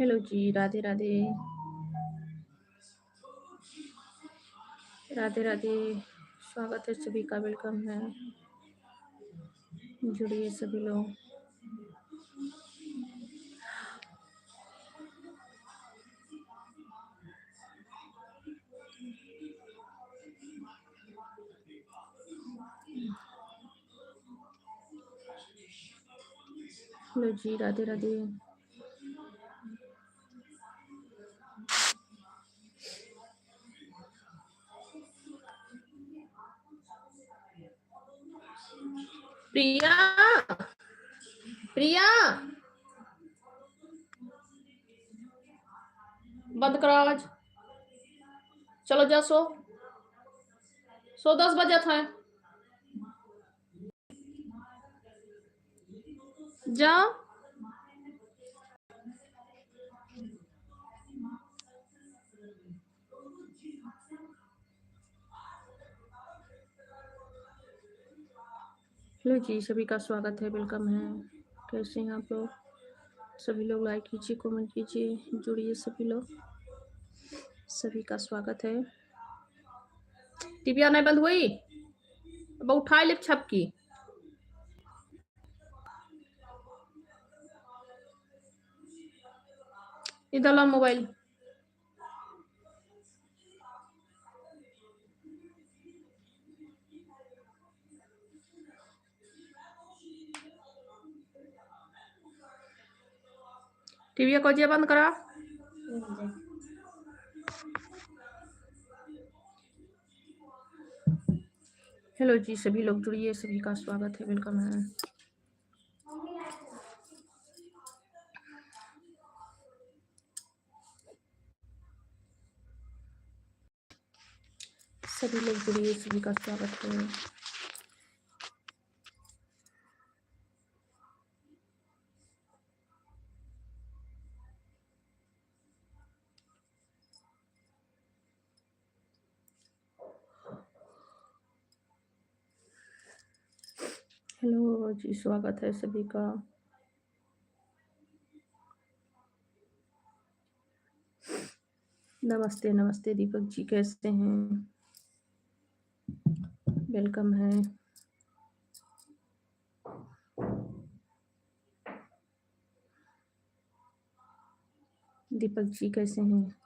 Hello जी, राधे राधे। राधे राधे। स्वागत है सभी का, वेलकम है। जुड़िए सभी लोग। हेलो जी, राधे राधे। प्रिया, प्रिया बंद करो आज। चलो जा सो 10 बजे था। जाओ। हेलो जी, सभी का स्वागत है, वेलकम है। कैसे हैं आप लोग? सभी लोग लाइक कीजिए, कमेंट कीजिए, जुड़िए सभी लोग। सभी का स्वागत है। टिबिया नहीं बंद हुई? अब उठा ले छपकी। इधर ला मोबाइल। टीवी को जे बंद करा। हेलो जी, सभी लोग जुड़िए, सभी का स्वागत है, वेलकम है। सभी लोग जुड़िए, सभी का स्वागत है। हेलो जी, स्वागत है सभी का। नमस्ते नमस्ते दीपक जी, कैसे हैं? वेलकम है। दीपक जी कैसे हैं?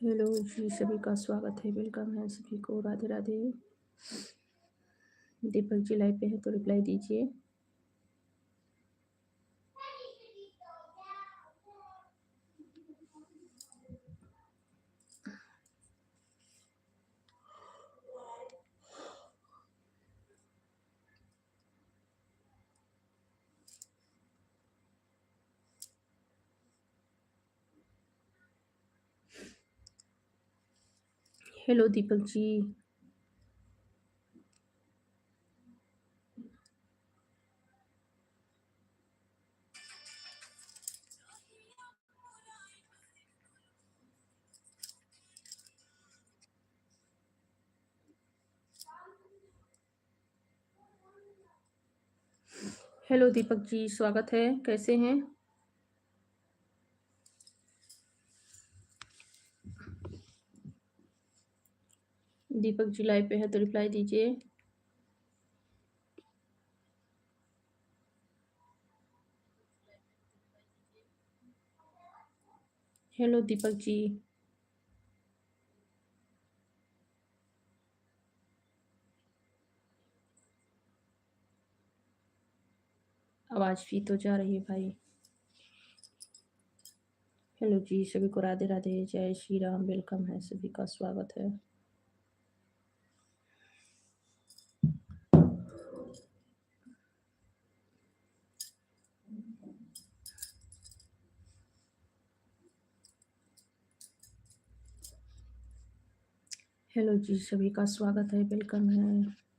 हेलो जी, सभी का स्वागत है, वेलकम है सभी को, राधे राधे। दीपक जी लाइव पे है तो रिप्लाई दीजिए। हेलो दीपक जी। हेलो दीपक जी, स्वागत है, कैसे हैं? दीपक जी लाइव पे है तो रिप्लाई दीजिए। हेलो दीपक जी। आवाज भी तो जा रही है भाई। हेलो जी, सभी को राधे राधे, जय श्री राम, वेलकम है, सभी का स्वागत है। हेलो जी, सभी का स्वागत है, वेलकम है।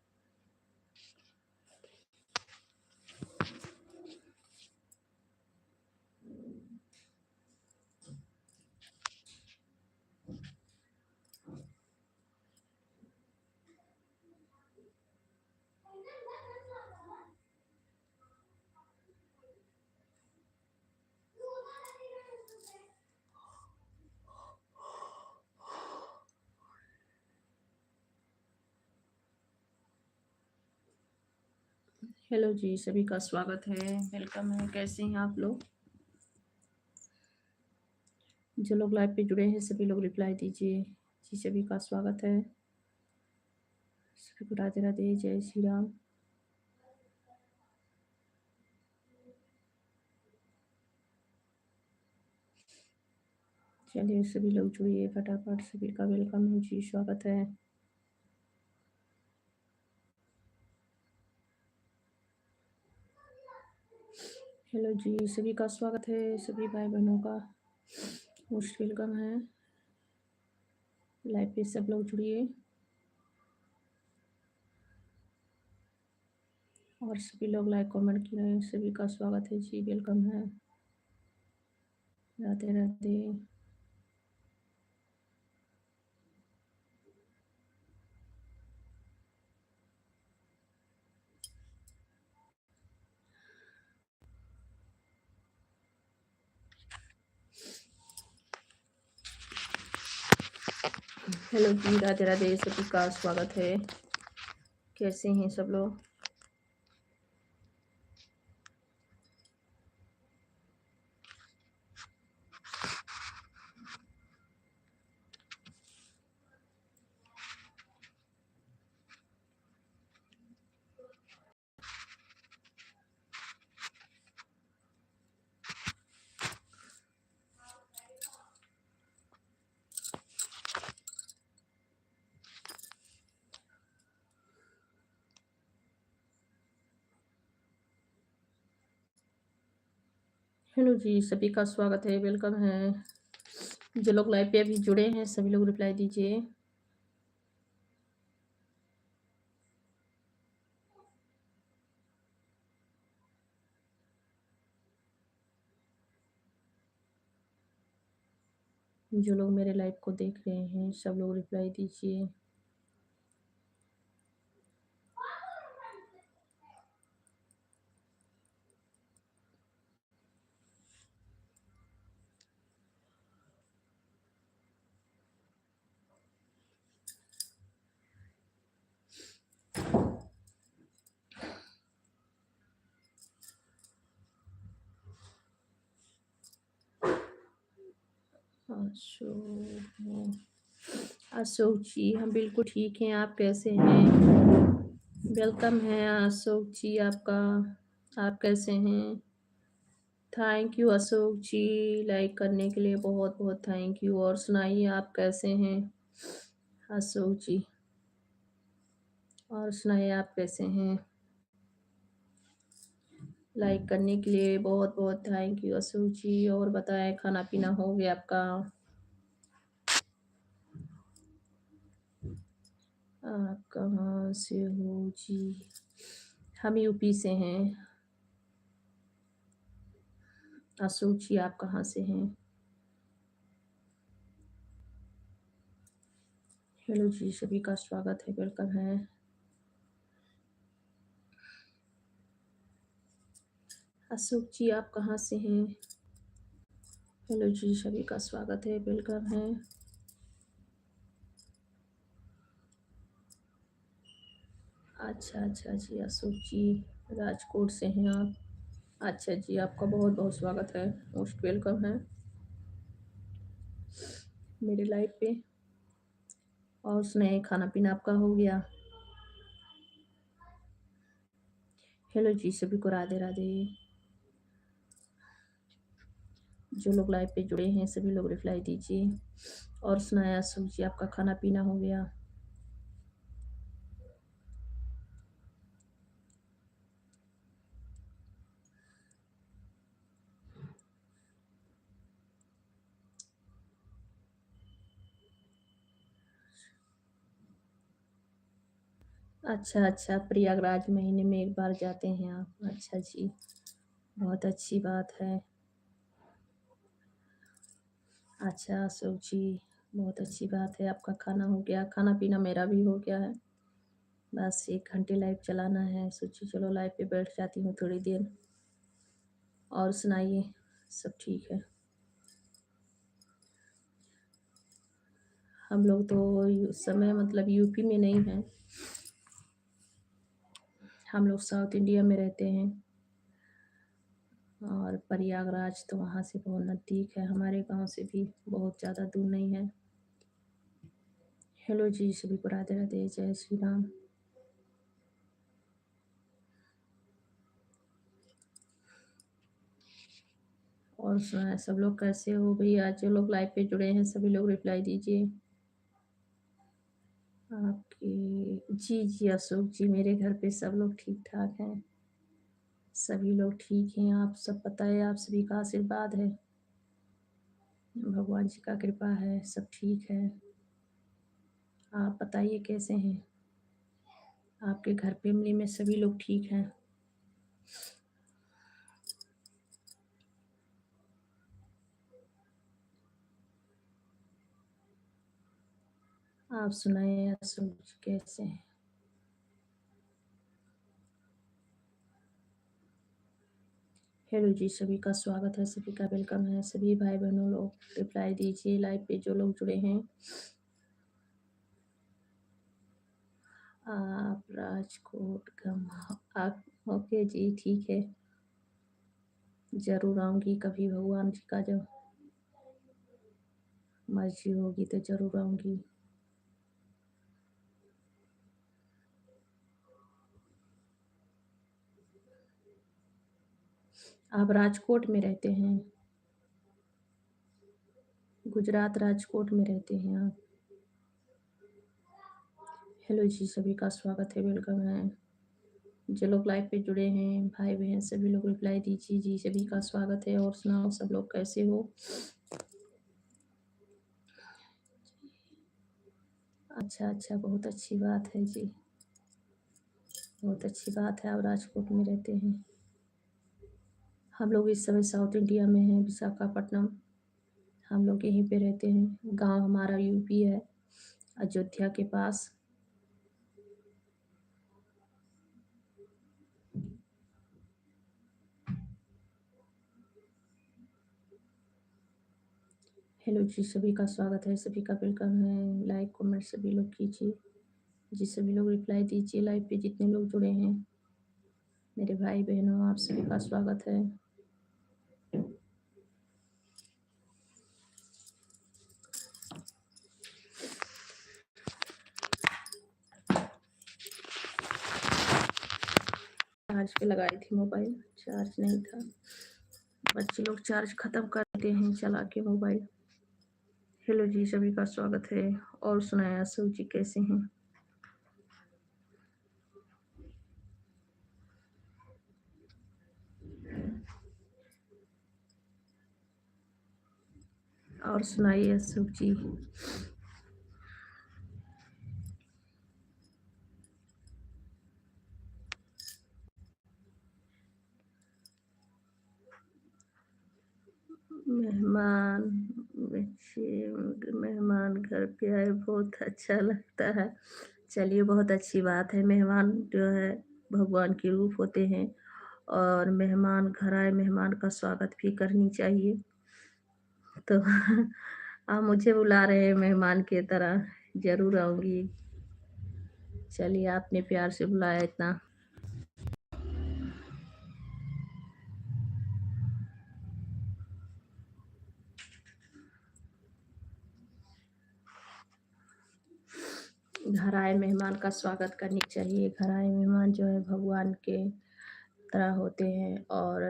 हेलो जी, सभी का स्वागत है, वेलकम है। कैसे हैं आप लोग? जो लोग लाइव पे जुड़े हैं सभी लोग रिप्लाई दीजिए। जी, सभी का स्वागत है। सभी को राधे राधे, जय श्री राम। चलिए सभी लोग जुड़िए फटाफट। सभी का वेलकम है जी, स्वागत है। हेलो जी, सभी का स्वागत है। सभी भाई बहनों का मोस्ट वेलकम है। लाइव पे सब लोग जुड़िए और सभी लोग लाइक कमेंट किए हैं। सभी का स्वागत है जी, वेलकम है। राधे राधे। हेलो जी, राधे राधे, सभी का स्वागत है। कैसे हैं सब लोग? हेलो जी, सभी का स्वागत है, वेलकम है। जो लोग लाइव पे अभी जुड़े हैं सभी लोग रिप्लाई दीजिए। जो लोग मेरे लाइव को देख रहे हैं सब लोग रिप्लाई दीजिए। अशोक अशोक जी, हम बिल्कुल ठीक हैं। आप कैसे हैं? वेलकम है अशोक जी आपका। आप कैसे हैं? Thank you Ashok ji, like करने के लिए बहुत बहुत थैंक यू। और सुनाइए आप कैसे हैं अशोक जी? और सुनाइए आप कैसे हैं? लाइक करने के लिए बहुत बहुत थैंक यू अशोक जी। और बताएं, खाना पीना हो गया आपका? आप कहाँ से हो जी? हम यूपी से हैं। अशोक जी, आप कहाँ से हैं? हेलो जी, सभी का स्वागत है, वेलकम है। अशोक जी, आप कहाँ से हैं? हेलो जी, सभी का स्वागत है, वेलकम है। अच्छा अच्छा जी, अशोक जी राजकोट से हैं आप। अच्छा जी, आपका बहुत बहुत स्वागत है, मोस्ट वेलकम है मेरे लाइव पे। और सुनाइए, खाना पीना आपका हो गया? हेलो जी, सभी को राधे राधे। जो लोग लाइव पे जुड़े हैं सभी लोग रिप्लाई दीजिए। और सुनाया अशोक जी, आपका खाना पीना हो गया? अच्छा अच्छा, प्रयागराज महीने में एक बार जाते हैं आप? अच्छा जी, बहुत अच्छी बात है। अच्छा अशोक जी, बहुत अच्छी बात है। आपका खाना हो गया? खाना पीना मेरा भी हो गया है। बस 1 घंटे लाइव चलाना है, सोची चलो लाइव पे बैठ जाती हूँ थोड़ी देर। और सुनाइए, सब ठीक है? हम लोग तो उस समय मतलब यूपी में नहीं हैं। हम लोग साउथ इंडिया में रहते हैं और प्रयागराज तो वहाँ से बहुत नज़दीक है, हमारे गांव से भी बहुत ज़्यादा दूर नहीं है। हेलो जी, सभी को राधे राधे, जय श्री राम। और सुना, सब लोग कैसे हो भैया? आज जो लोग लाइव पे जुड़े हैं सभी लोग रिप्लाई दीजिए। आपकी जी जी अशोक जी, मेरे घर पे सब लोग ठीक ठाक हैं, सभी लोग ठीक हैं। आप सब बताएं, आप सभी का आशीर्वाद है, भगवान जी का कृपा है, सब ठीक है। आप बताइए कैसे हैं? आपके घर फैमिली में सभी लोग ठीक हैं? आप सुनाए अशोक जी कैसे हैं? हेलो जी, सभी का स्वागत है, सभी का वेलकम है। सभी भाई बहनों लोग रिप्लाई दीजिए, लाइव पे जो लोग जुड़े हैं। आप राजकोट गम, आप ओके जी, ठीक है, जरूर आऊंगी कभी, भगवान जी का जब मर्जी होगी तो जरूर आऊंगी। आप राजकोट में रहते हैं? गुजरात राजकोट में रहते हैं आप? हेलो जी, सभी का स्वागत है, वेलकम है। जो लोग लाइव पे जुड़े हैं भाई बहन सभी लोग रिप्लाई दीजिए जी, सभी का स्वागत है। और सुनाओ सब लोग कैसे हो? अच्छा अच्छा, बहुत अच्छी बात है जी, बहुत अच्छी बात है, आप राजकोट में रहते हैं। हम लोग इस समय साउथ इंडिया में हैं, विशाखापट्टनम। हम लोग यहीं पे रहते हैं, गांव हमारा यूपी है, अयोध्या के पास। हेलो जी, सभी का स्वागत है, सभी का वेलकम है। लाइक कमेंट सभी लोग कीजिए जी, सभी लोग रिप्लाई दीजिए। लाइव पे जितने लोग जुड़े हैं मेरे भाई बहनों, आप सभी का स्वागत है। चार्ज पे लगाई थी मोबाइल, चार्ज नहीं था। बच्चे लोग चार्ज खत्म करते हैं चला के मोबाइल। हेलो जी, सभी का स्वागत है। और सुनाया अशोक जी कैसे हैं? और सुनाइए अशोक जी। मेहमान, बच्चे मेहमान घर पे आए, बहुत अच्छा लगता है। चलिए, बहुत अच्छी बात है। मेहमान जो है भगवान के रूप होते हैं, और मेहमान घर आए, मेहमान का स्वागत भी करनी चाहिए। तो आप मुझे बुला रहे हैं मेहमान की तरह, जरूर आऊंगी। चलिए, आपने प्यार से बुलाया इतना। घर आए मेहमान का स्वागत करनी चाहिए। घर आए मेहमान जो है भगवान के तरह होते हैं, और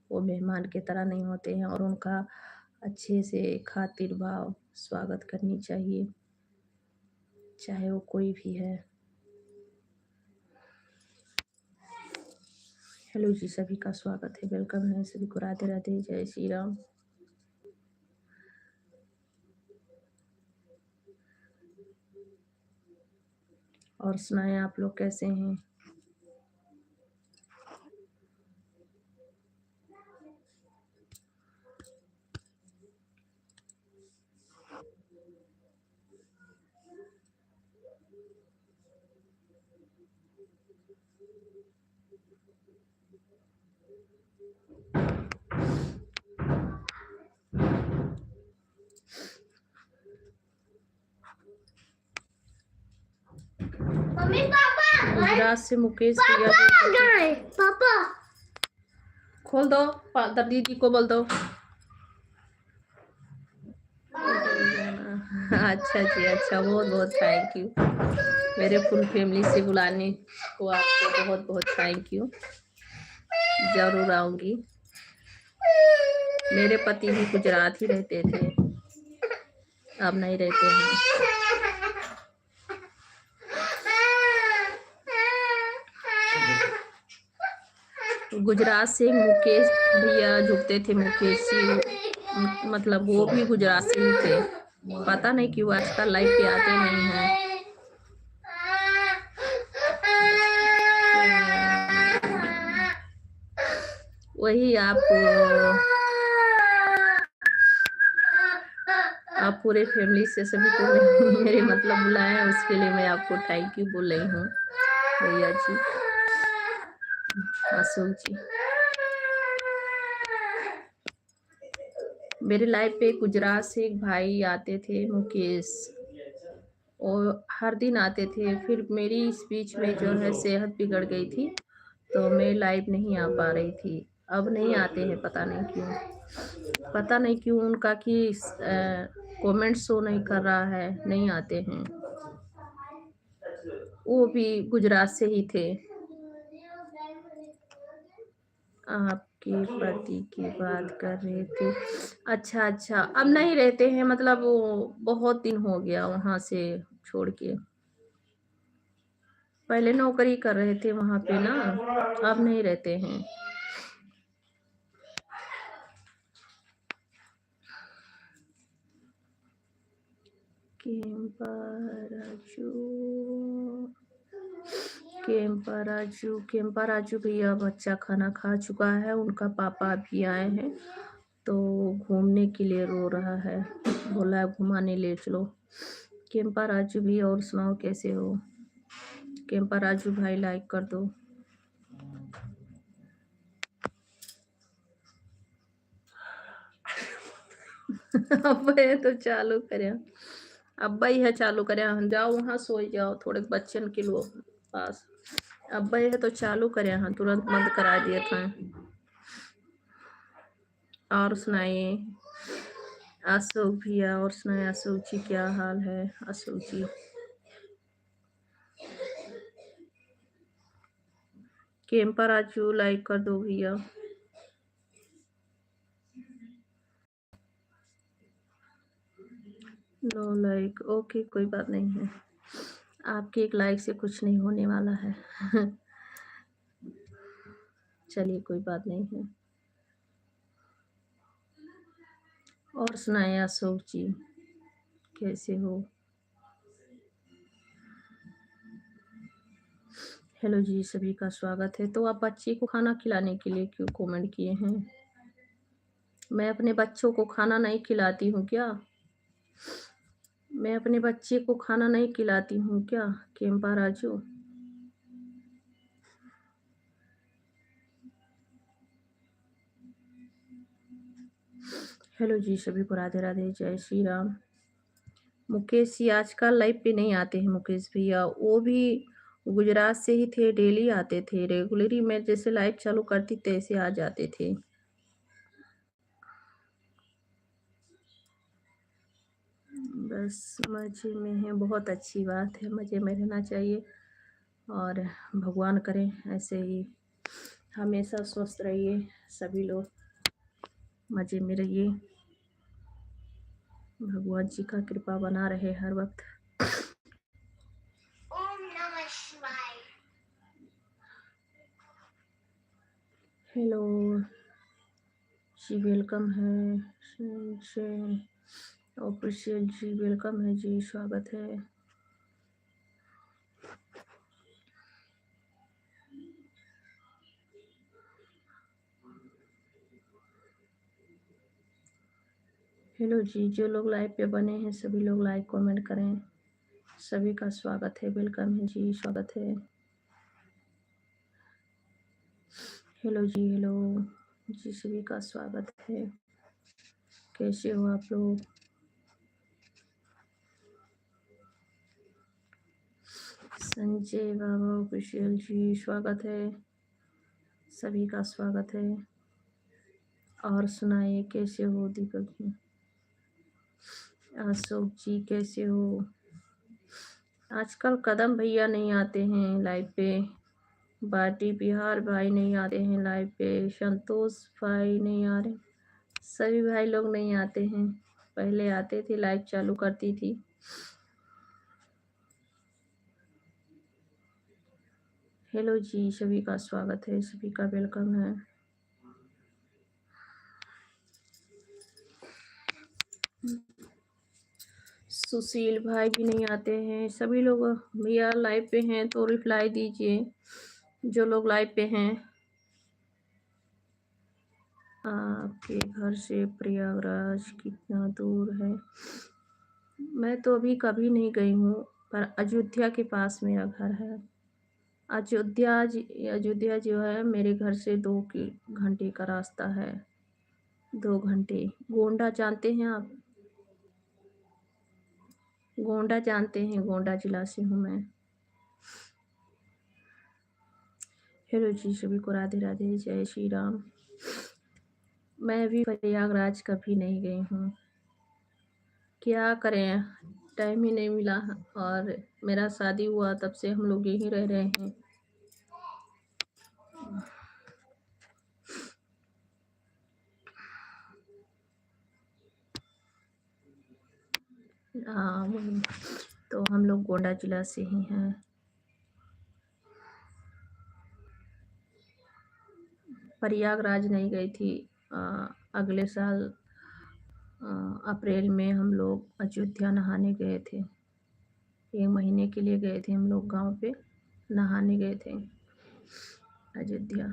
वो मेहमान के तरह नहीं होते हैं, और उनका अच्छे से खातिर भाव स्वागत करनी चाहिए, चाहे वो कोई भी है। हेलो जी, सभी का स्वागत है, वेलकम है, सभी को राधे राधे, जय श्री राम। और सुनाएं आप लोग कैसे हैं? मम्मी पापा गुजरात से मुकेश भैया पापा खोल दो, दीदी को बोल दो। अच्छा जी, अच्छा, बहुत बहुत थैंक यू। मेरे फुल फैमिली से बुलाने को आपको बहुत बहुत थैंक यू। जरूर आऊंगी। मेरे पति भी गुजरात ही रहते थे, अब नहीं रहते हैं। गुजरात से मुकेश भैया झुकते थे, मुकेश जी, मतलब वो भी गुजरात से ही थे। पता नहीं क्यों आजकल लाइव पे आते नहीं हैं। वही आप पूरे फैमिली से सभी को मेरे मतलब बुलाए हैं, उसके लिए मैं आपको थैंक यू बोल रही हूँ भैया जी, अशोक जी। मेरे लाइफ पे गुजरात से एक भाई आते थे, मुकेश, और हर दिन आते थे। फिर मेरी इस बीच में जो है सेहत बिगड़ गई थी, तो मैं लाइव नहीं आ पा रही थी। अब नहीं आते हैं, पता नहीं क्यों, पता नहीं क्यों उनका कि कमेंट शो नहीं कर रहा है, नहीं आते हैं। वो भी गुजरात से ही थे। आपके पति की बात कर रहे थे। अच्छा अच्छा, अब नहीं रहते हैं, मतलब वो बहुत दिन हो गया वहां से छोड़ के। पहले नौकरी कर रहे थे वहां पे ना, अब नहीं रहते हैं। केम्पा राजू भैया बच्चा खाना खा चुका है, उनका पापा भी आए हैं, तो घूमने के लिए रो रहा है, बोला घुमाने ले चलो। केम्पा राजू भी, और सुनाओ कैसे हो? केम्पा राजू भाई लाइक कर दो। अब ये तो चालू करे, अब्बा ही है चालू करे, जाओ वहां सो जाओ थोड़े बच्चन के लोग पास। अब्बा है तो चालू करे, हाँ तुरंत बंद करा दिए था। और सुनाइए अशोक भैया, और सुनाए अशोक जी, क्या हाल है अशोक जी? केम्पा राजू लाइक कर दो भैया। नो लाइक, ओके, कोई बात नहीं है, आपके एक लाइक से कुछ नहीं होने वाला है। चलिए कोई बात नहीं है। और सुनाए अशोक जी, कैसे हो? हेलो जी, सभी का स्वागत है। तो आप बच्चे को खाना खिलाने के लिए क्यों कमेंट किए हैं? मैं अपने बच्चों को खाना नहीं खिलाती हूँ क्या? मैं अपने बच्चे को खाना नहीं खिलाती हूँ क्या केम्पा राजू? हेलो जी, सभी को राधे राधे, जय श्री राम। मुकेश जी आजकल लाइव पे नहीं आते हैं, मुकेश भैया वो भी गुजरात से ही थे, डेली आते थे, रेगुलरली मैं जैसे लाइव चालू करती तैसे आ जाते थे। बस मजे में है, बहुत अच्छी बात है, मजे में रहना चाहिए, और भगवान करें ऐसे ही हमेशा स्वस्थ रहिए, सभी लोग मजे में रहिए, भगवान जी का कृपा बना रहे हर वक्त। हेलो जी, वेलकम है ऑफिशियल जी, वेलकम है जी, स्वागत है। हेलो जी, जो लोग लाइव पे बने हैं सभी लोग लाइक कमेंट करें, सभी का स्वागत है, वेलकम है जी, स्वागत है। हेलो जी, हेलो जी, सभी का स्वागत है, कैसे हो आप लोग? संजय बाबा ऑफिशियल जी स्वागत है, सभी का स्वागत है। और सुनाइए कैसे हो दीपक जी? अशोक जी कैसे हो? आजकल कदम भैया नहीं आते हैं लाइव पे, बाटी बिहार भाई नहीं आते हैं लाइव पे, संतोष भाई नहीं आ रहे, सभी भाई लोग नहीं आते हैं। पहले आते थे, लाइव चालू करती थी। हेलो जी, सभी का स्वागत है, सभी का वेलकम है। सुशील भाई भी नहीं आते हैं। सभी लोग भैया लाइव पे हैं तो रिप्लाई दीजिए, जो लोग लाइव पे हैं। आपके घर से प्रयागराज कितना दूर है? मैं तो अभी कभी नहीं गई हूँ, पर अयोध्या के पास मेरा घर है। अयोध्या जो है मेरे घर से 2 घंटे का रास्ता है। 2 घंटे। गोंडा जानते हैं आप? गोंडा जानते हैं? गोंडा जिला से हूँ मैं। हेलो जी, सभी को राधे राधे, जय श्री राम। मैं भी प्रयागराज कभी नहीं गई हूँ, क्या करें, टाइम ही नहीं मिला। और मेरा शादी हुआ तब से हम लोग यहीं रह रहे हैं। हाँ वही, तो हम लोग गोंडा जिला से ही हैं। प्रयागराज नहीं गई थी। अगले साल अप्रैल में हम लोग अयोध्या नहाने गए थे। 1 महीने के लिए गए थे हम लोग, गांव पे नहाने गए थे अयोध्या।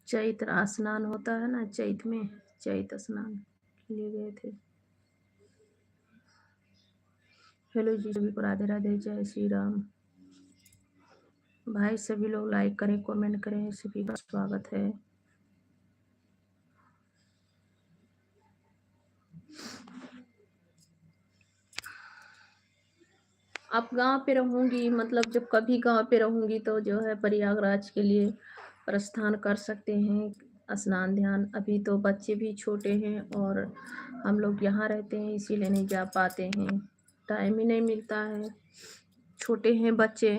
चैत्र स्नान होता है ना, चैत में, चैत स्नान के लिए गए थे। हेलो जी, सभी को राधे राधे, जय श्री राम। भाई सभी लोग लाइक करें, कमेंट करें, सभी का स्वागत है। आप गांव पे रहूंगी, मतलब जब कभी गांव पे रहूंगी तो जो है प्रयागराज के लिए प्रस्थान कर सकते हैं, स्नान ध्यान। अभी तो बच्चे भी छोटे हैं और हम लोग यहाँ रहते हैं, इसीलिए नहीं जा पाते हैं, टाइम ही नहीं मिलता है, छोटे हैं बच्चे।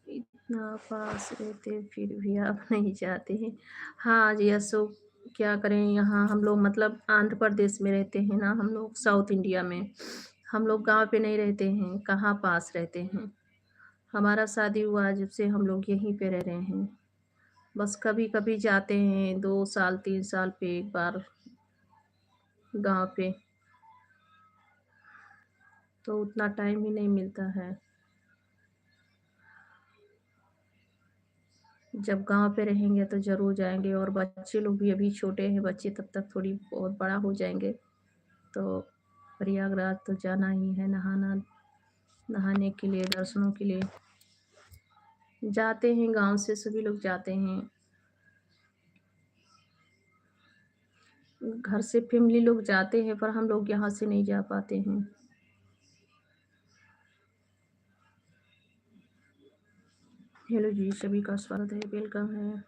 इतना पास रहते फिर भी आप नहीं जाते हैं। हाँ जी अशोक, क्या करें, यहाँ हम लोग मतलब आंध्र प्रदेश में रहते हैं ना, हम लोग साउथ इंडिया में। हम लोग गांव पे नहीं रहते हैं, कहाँ पास रहते हैं। हमारा शादी हुआ जब से हम लोग यहीं पे रह रहे हैं। बस कभी कभी जाते हैं, 2 साल 3 साल पे एक बार गांव पे, तो उतना टाइम ही नहीं मिलता है। जब गांव पे रहेंगे तो ज़रूर जाएंगे। और बच्चे लोग भी अभी छोटे हैं, बच्चे तब तक थोड़ी बहुत बड़ा हो जाएंगे तो प्रयागराज तो जाना ही है, नहाने के लिए, दर्शनों के लिए जाते हैं। गांव से सभी लोग जाते हैं, घर से फैमिली लोग जाते हैं, पर हम लोग यहाँ से नहीं जा पाते हैं। हेलो जी, सभी का स्वागत है, वेलकम है।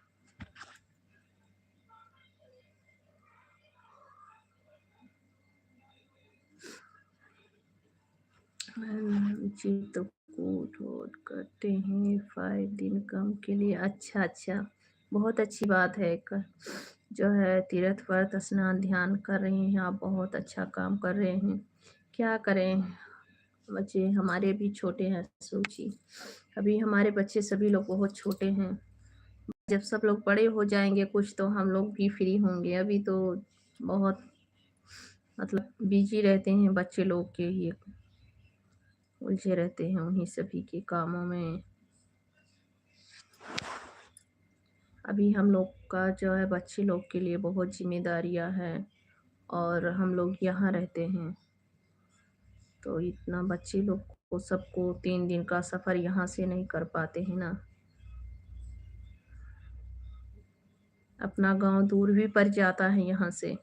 जी तो कोट वोट करते हैं 5 दिन कम के लिए। अच्छा अच्छा, बहुत अच्छी बात है। जो है तीर्थ व्रत स्नान ध्यान कर रहे हैं आप, बहुत अच्छा काम कर रहे हैं। क्या करें, बच्चे हमारे भी छोटे हैं, सोची अभी हमारे बच्चे सभी लोग बहुत छोटे हैं। जब सब लोग बड़े हो जाएंगे कुछ तो हम लोग भी फ्री होंगे। अभी तो बहुत मतलब बिजी रहते हैं, बच्चे लोग के ये उलझे रहते हैं उन्हीं सभी के कामों में। अभी हम लोग का जो है बच्चे लोग के लिए बहुत जिम्मेदारियां हैं, और हम लोग यहाँ रहते हैं तो इतना बच्चे लोग को सबको 3 दिन का सफ़र यहाँ से नहीं कर पाते हैं ना। अपना गांव दूर भी पड़ जाता है यहाँ से।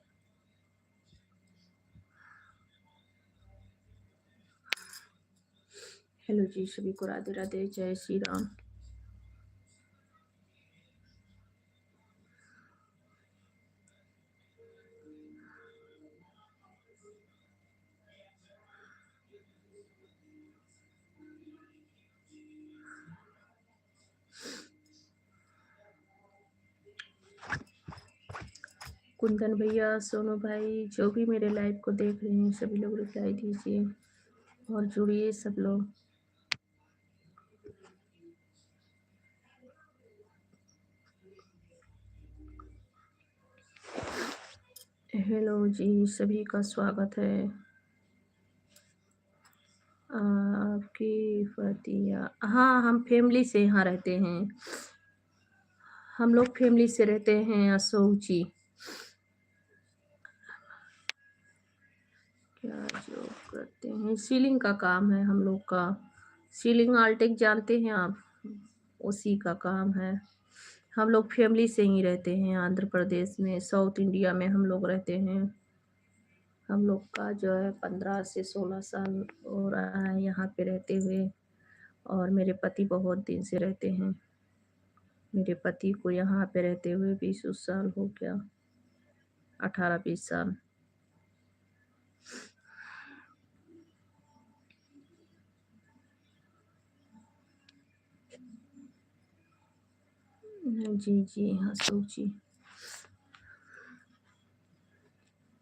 हेलो जी, सभी को राधे राधे, जय श्री राम। कुंदन भैया, सोनू भाई, जो भी मेरे लाइव को देख रहे हैं सभी लोग रिप्लाई दीजिए और जुड़िए सब लोग। हेलो जी, सभी का स्वागत है। आपकी फतिया, हाँ हम फैमिली से यहाँ रहते हैं, हम लोग फैमिली से रहते हैं अशोक जी। क्या जॉब करते हैं? सीलिंग का काम है हम लोग का। सीलिंग आल्टेक जानते हैं आप, उसी का काम है। हम लोग फैमिली से ही रहते हैं आंध्र प्रदेश में, साउथ इंडिया में हम लोग रहते हैं। हम लोग का जो है 15 से 16 साल हो रहा है यहाँ पे रहते हुए, और मेरे पति बहुत दिन से रहते हैं। मेरे पति को यहाँ पे रहते हुए 20 साल हो गया, 18-20 साल। जी जी हाँ अशोक जी,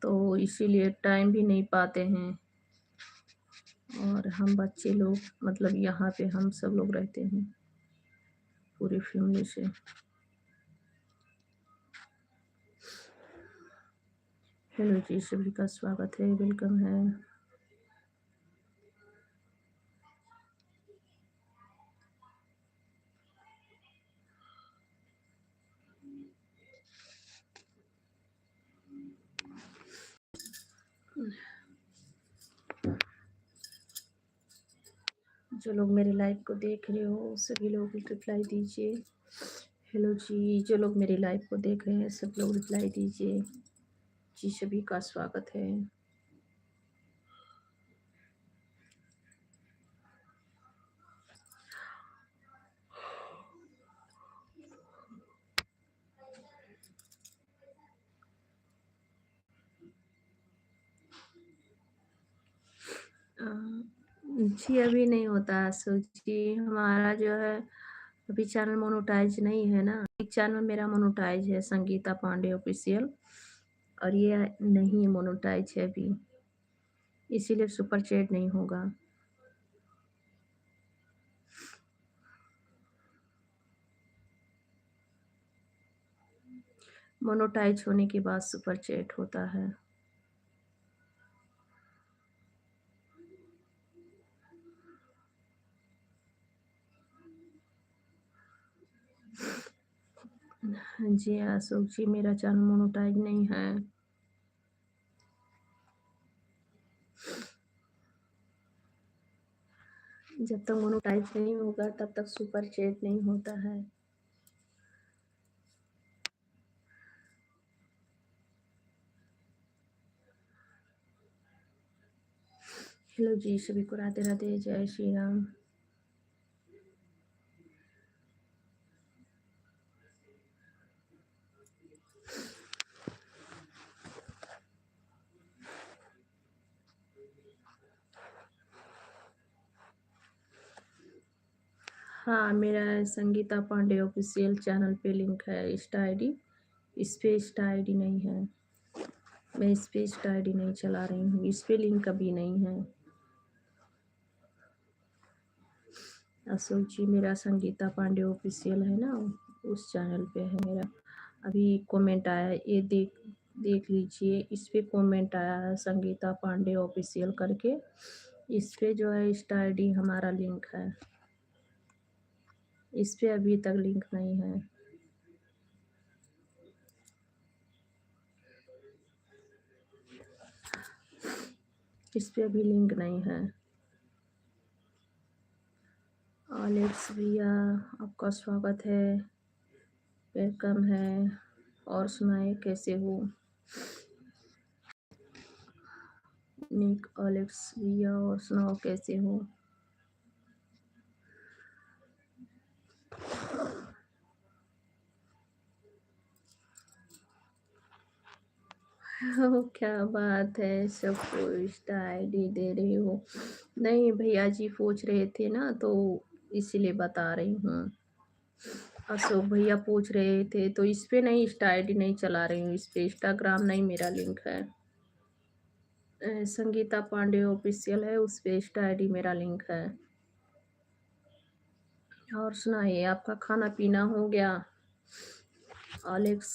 तो इसीलिए टाइम भी नहीं पाते हैं। और हम बच्चे लोग मतलब यहाँ पे हम सब लोग रहते हैं पूरी फैमिली से। हेलो जी, सभी का स्वागत है, वेलकम है। जो लोग मेरे लाइव को देख रहे हो सभी लोग रिप्लाई दीजिए। हेलो जी, जो लोग मेरे लाइव को देख रहे हैं सब लोग रिप्लाई दीजिए जी, सभी का स्वागत है। जी अभी नहीं होता जी, हमारा जो है अभी चैनल मोनेटाइज नहीं है ना। एक चैनल मेरा मोनेटाइज है, संगीता पांडे ऑफिशियल, और ये नहीं मोनेटाइज है अभी, इसीलिए सुपर चैट नहीं होगा। मोनेटाइज होने के बाद सुपर चैट होता है। जी अशोक जी, मेरा चैनल मोनेटाइज नहीं है। जब तक मोनेटाइज नहीं होगा तब तक सुपर चैट नहीं होता है। हेलो जी, सभी को राधे राधे, जय श्री राम। हाँ, मेरा संगीता पांडे ऑफिशियल चैनल पे लिंक है, इंस्टा आईडी। इस पे इंस्टा आईडी नहीं है, मैं इस पे इंस्टा आईडी नहीं चला रही हूँ, इस पे लिंक कभी नहीं है। अशोक जी, मेरा संगीता पांडे ऑफिशियल है ना, उस चैनल पे है मेरा। अभी कमेंट आया है, ये देख लीजिए, इस पे कमेंट आया है संगीता पांडे ऑफिशियल करके। इस पे जो है इंस्टा आईडी हमारा लिंक है, इस पे अभी तक लिंक नहीं है। इस पे अभी लिंक नहीं है। ऑलेक्स भैया, आपका स्वागत है, वेलकम है। और सुनाए कैसे हो? निक ऑलेक्स भैया, और सुनाओ कैसे हो? ओ, क्या बात है, सबको इंस्टा आईडी दे रही हो। नहीं, भैया जी पूछ रहे थे ना, तो इसीलिए बता रही हूँ। अशोक भैया पूछ रहे थे, तो इस पे नहीं, इंस्टा आईडी नहीं चला रही हूँ, इस पे इंस्टाग्राम नहीं मेरा लिंक है। संगीता पांडे ऑफिशियल है, उस पे इंस्टा आईडी मेरा लिंक है। और सुनाइए, आपका खाना पीना हो गया? ऑलेक्स,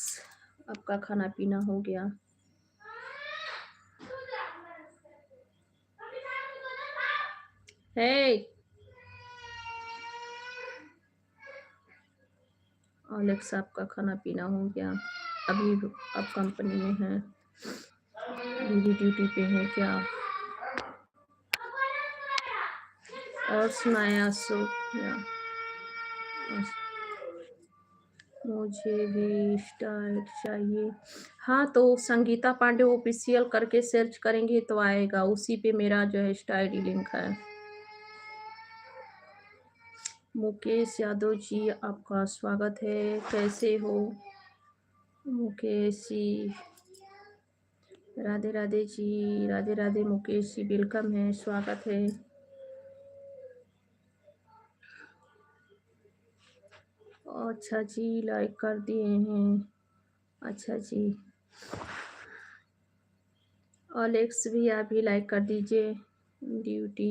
आपका खाना पीना हो गया? हे, ऑलेक्स, आपका खाना पीना हो गया? अभी आप कंपनी में हैं? बीवी ड्यूटी पे हैं क्या? और सुनाया सो या मुझे भी स्टाइल चाहिए। हाँ, तो संगीता पांडे ऑफिशियल करके सर्च करेंगे तो आएगा, उसी पे मेरा जो है स्टाइल लिंक है। मुकेश यादव जी, आपका स्वागत है, कैसे हो मुकेश जी? राधे राधे जी, राधे राधे मुकेश जी, वेलकम है, स्वागत है। अच्छा जी, लाइक कर दिए हैं। अच्छा जी, ऑलेक्स भी आप भी लाइक कर दीजिए। ड्यूटी,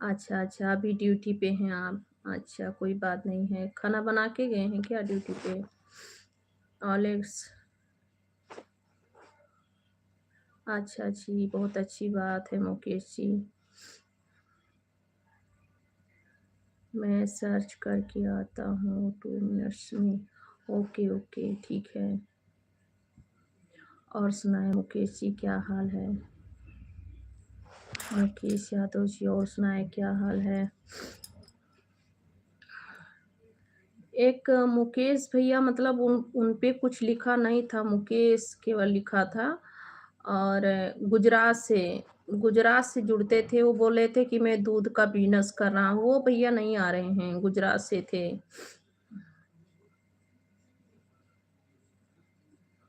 अच्छा अच्छा, अभी ड्यूटी पे हैं आप? अच्छा, कोई बात नहीं है, खाना बना के गए हैं क्या ड्यूटी पे ऑलेक्स? अच्छा जी, बहुत अच्छी बात है मुकेश जी। मैं सर्च करके आता हूँ 2 मिनट्स में। ओके ओके, ठीक है। और सुनाए मुकेश जी, क्या हाल है? मुकेश यादव जी, और सुनाए क्या हाल है? एक मुकेश भैया, मतलब उन पे कुछ लिखा नहीं था, मुकेश केवल लिखा था। और गुजरात से जुड़ते थे, वो बोले थे कि मैं दूध का बिजनेस कर रहा हूँ, वो भैया नहीं आ रहे हैं, गुजरात से थे।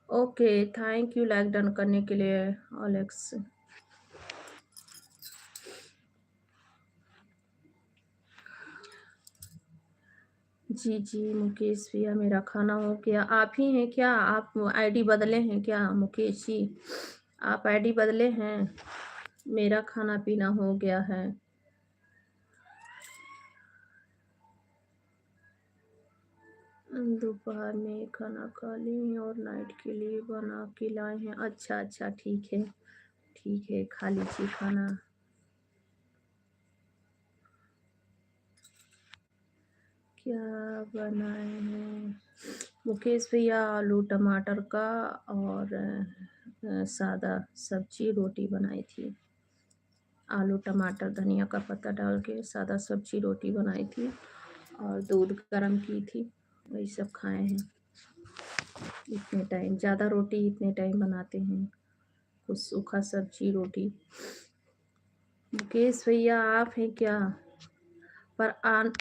Okay, thank you like done करने के लिए ऑलेक्स। जी जी मुकेश भैया, मेरा खाना हो गया। आप ही हैं क्या? आप आईडी बदले हैं क्या मुकेश जी? आप आईडी बदले हैं? मेरा खाना पीना हो गया है। दोपहर में खाना खा ली और नाइट के लिए बना के लाए हैं। अच्छा अच्छा, ठीक है ठीक है, खा लीजिए खाना। क्या बनाए हैं मुकेश भैया? आलू टमाटर का और सादा सब्जी रोटी बनाई थी। आलू टमाटर धनिया का पत्ता डाल के सादा सब्जी रोटी बनाई थी, और दूध गर्म की थी, वही सब खाए हैं। इतने टाइम ज़्यादा रोटी इतने टाइम बनाते हैं, कुछ सूखा सब्जी रोटी। मुकेश भैया आप हैं क्या? पर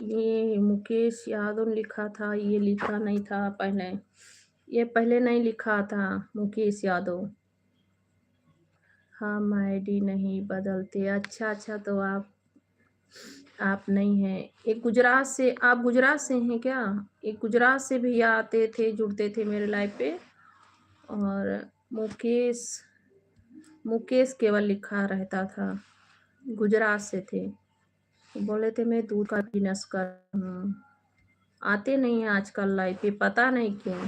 ये मुकेश यादव लिखा था, ये लिखा नहीं था पहले, ये पहले नहीं लिखा था मुकेश यादव। हम आईडी नहीं बदलते। अच्छा अच्छा, तो आप नहीं हैं। एक गुजरात से, आप गुजरात से हैं क्या? एक गुजरात से भैया आते थे, जुड़ते थे मेरे लाइव पे। और मुकेश, मुकेश केवल लिखा रहता था, गुजरात से थे। बोले थे मैं दूध का बिजनेस कर रहा हूँ। आते नहीं हैं आजकल लाइव पे, पता नहीं क्यों।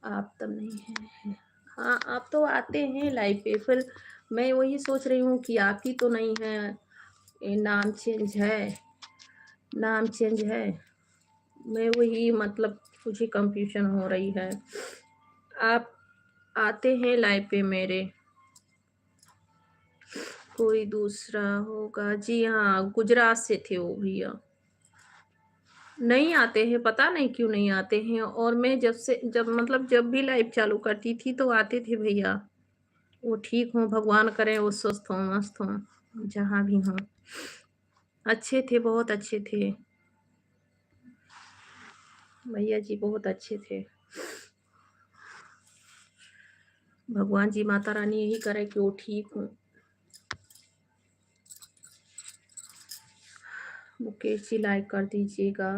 आप तब नहीं हैं। हाँ, आप तो आते हैं लाइव पे, फिर मैं वही सोच रही हूँ कि आप ही तो नहीं हैं। ये नाम चेंज है, नाम चेंज है। मैं वही, मतलब मुझे कंफ्यूजन हो रही है। आप आते हैं लाइव पे मेरे? कोई दूसरा होगा जी, हाँ, गुजरात से थे वो भैया। नहीं आते हैं, पता नहीं क्यों नहीं आते हैं। और मैं जब मतलब जब भी लाइव चालू करती थी तो आते थे भैया। वो ठीक हों, भगवान करे वो स्वस्थ हों, मस्त हों, जहाँ भी हों। अच्छे थे, बहुत अच्छे थे। भैया जी बहुत अच्छे थे। भगवान जी माता रानी यही करे कि वो ठीक हो। मुकेश जी लाइक कर दीजिएगा,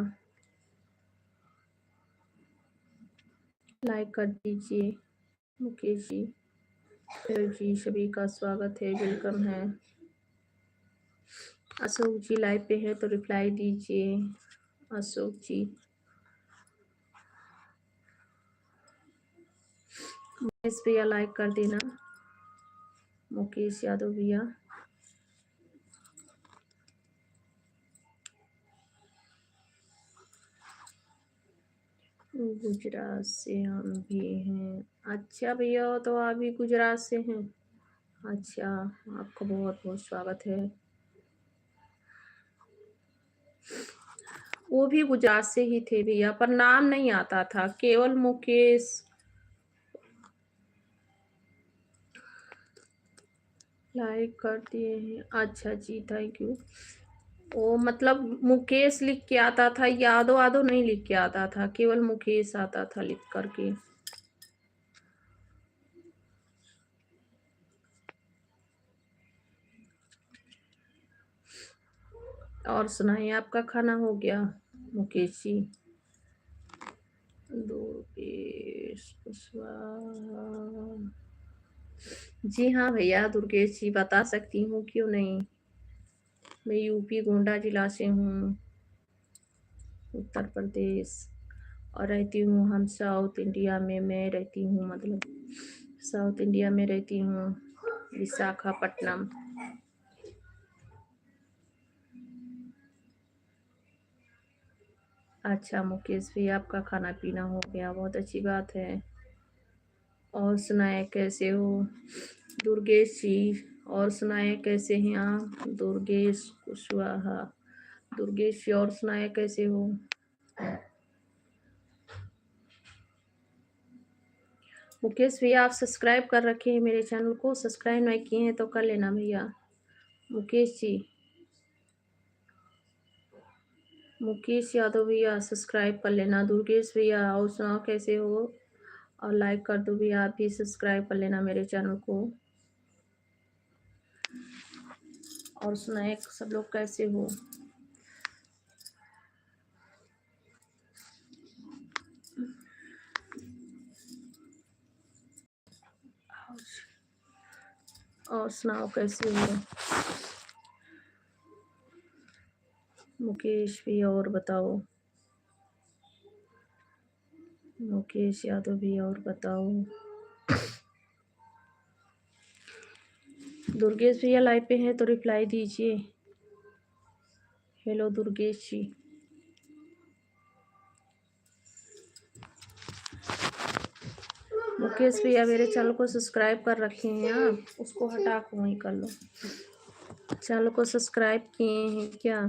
लाइक कर दीजिए मुकेश जी। हेलो जी, सभी का स्वागत है, वेलकम है। अशोक जी लाइव पे है तो रिप्लाई दीजिए। अशोक जी, महेश भैया लाइक कर देना। मुकेश यादव भैया, गुजरात से हम भी हैं। अच्छा भैया, तो आप भी गुजरात से हैं? अच्छा, आपका बहुत बहुत स्वागत है। वो भी गुजरात से ही थे भैया, पर नाम नहीं आता था, केवल मुकेश। लाइक कर दिए हैं, अच्छा जी, थैंक यू। वो मतलब मुकेश लिख के आता था, यादव आदो नहीं लिख के आता था, केवल मुकेश आता था लिख करके। और सुनाइए, आपका खाना हो गया मुकेश जी? दुर्गेश कुशवाहा, जी हाँ भैया, दुर्गेश जी बता सकती हूँ, क्यों नहीं। मैं यूपी गोंडा जिला से हूँ, उत्तर प्रदेश, और रहती हूँ हम साउथ इंडिया में। मैं रहती हूँ मतलब साउथ इंडिया में रहती हूँ, विशाखापट्टनम। अच्छा मुकेश भी, आपका खाना पीना हो गया, बहुत अच्छी बात है। और सुनाए कैसे हो दुर्गेश जी? और सुनाए कैसे हैं आप? दुर्गेश कुशवाहा, दुर्गेश जी, और सुनाए कैसे हो? मुकेश भैया, आप सब्सक्राइब कर रखे हैं मेरे चैनल को? सब्सक्राइब नहीं किए हैं तो कर लेना भैया। मुकेश जी, मुकेश यादव भैया सब्सक्राइब कर लेना। दुर्गेश भैया, और सुनाओ कैसे हो? और लाइक कर दो भैया, आप भी सब्सक्राइब कर लेना मेरे चैनल को। और सुनाए सब लोग कैसे हो? और सुनाओ कैसे हो मुकेश भी? और बताओ मुकेश यादव भी, और बताओ। दुर्गेश भैया लाइव पे हैं तो रिप्लाई दीजिए। हेलो दुर्गेश जी, मुकेश भैया मेरे चैनल को सब्सक्राइब कर रखे हैं आप? उसको हटा के वहीं कर लो। चैनल को सब्सक्राइब किए हैं क्या?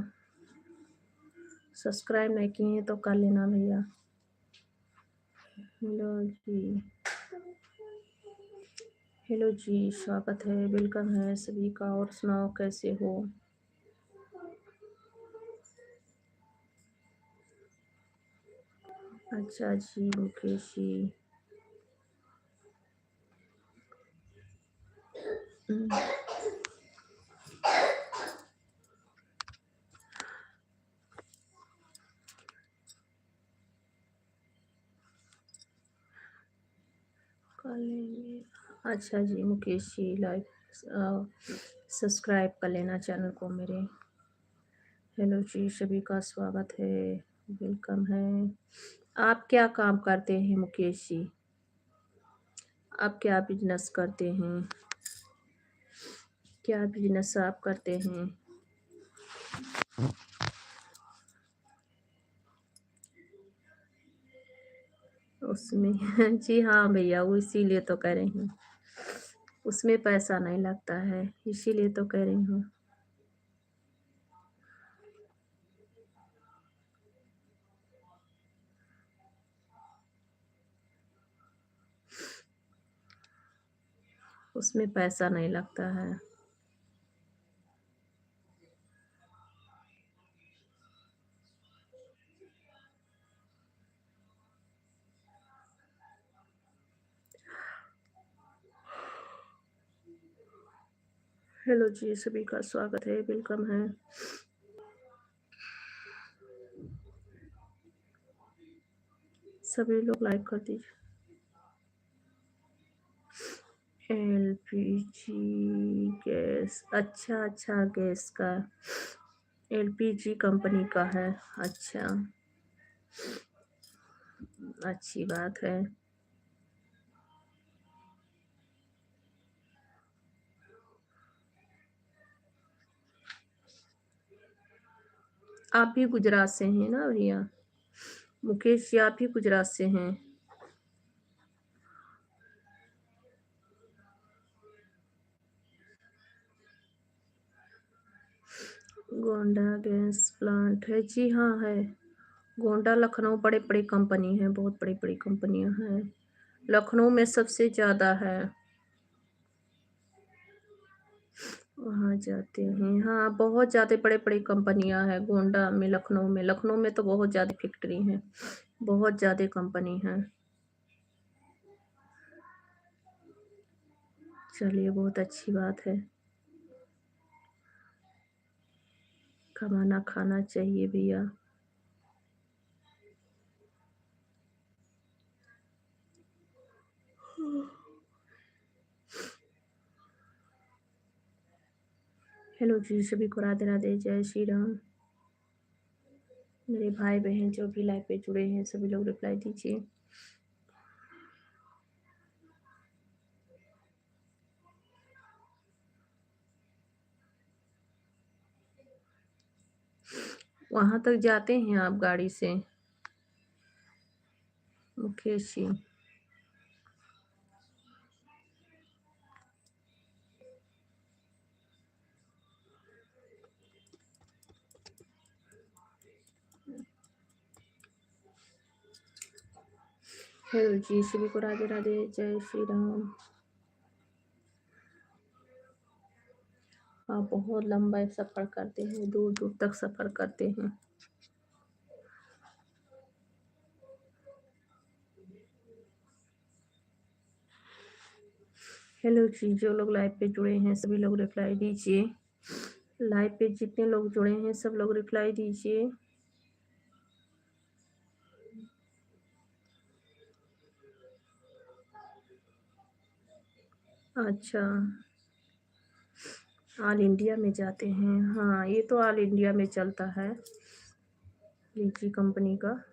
सब्सक्राइब नहीं किए हैं तो कर लेना भैया। हेलो जी, हेलो जी, स्वागत है, वेलकम है सभी का। और सुनाओ कैसे हो? अच्छा जी मुकेश जी, कर लेंगे। अच्छा जी मुकेश जी, लाइक सब्सक्राइब कर लेना चैनल को मेरे। हेलो जी, सभी का स्वागत है, वेलकम है। आप क्या काम करते हैं मुकेश जी? आप क्या बिजनेस करते हैं? क्या बिजनेस आप करते हैं? उसमें जी हाँ भैया, वो इसीलिए तो कह रही हूँ, उसमें पैसा नहीं लगता है, इसीलिए तो कह रही हूँ। उसमें पैसा नहीं लगता है। हेलो जी, सभी का स्वागत है, वेलकम है। सभी लोग लाइक कर दीजिए। एलपीजी गैस, अच्छा गैस का एलपीजी कंपनी का है। अच्छा, अच्छी बात है। आप भी गुजरात से हैं ना भैया? मुकेश जी, आप भी गुजरात से हैं? गोंडा गैस प्लांट है जी, हाँ है। गोंडा लखनऊ बड़े बड़ी कंपनी है, बहुत बड़ी बड़ी कंपनियां हैं। लखनऊ में सबसे ज़्यादा है। वहाँ जाते हैं, हाँ बहुत ज़्यादा बड़े बड़ी कंपनियां हैं गोंडा में, लखनऊ में तो बहुत ज़्यादा फैक्ट्री हैं, बहुत ज़्यादा कंपनी है। चलिए, बहुत अच्छी बात है। कमाना खाना चाहिए भैया। हेलो जी, सभी को राधे राधे, जय श्री राम। मेरे भाई बहन जो भी लाइव पे जुड़े हैं सभी लोग रिप्लाई दीजिए। वहां तक जाते हैं आप गाड़ी से मुकेश जी? हेलो जी, सभी को राधे राधे, जय श्री राम। आप बहुत लंबा सफर करते हैं, दूर दूर तक सफर करते हैं। हेलो जी, जो लोग लाइव पे जुड़े हैं सभी लोग रिप्लाई दीजिए। लाइव पे जितने लोग जुड़े हैं सब लोग रिप्लाई दीजिए। अच्छा, ऑल इंडिया में जाते हैं, हाँ ये तो ऑल इंडिया में चलता है लीची कंपनी का।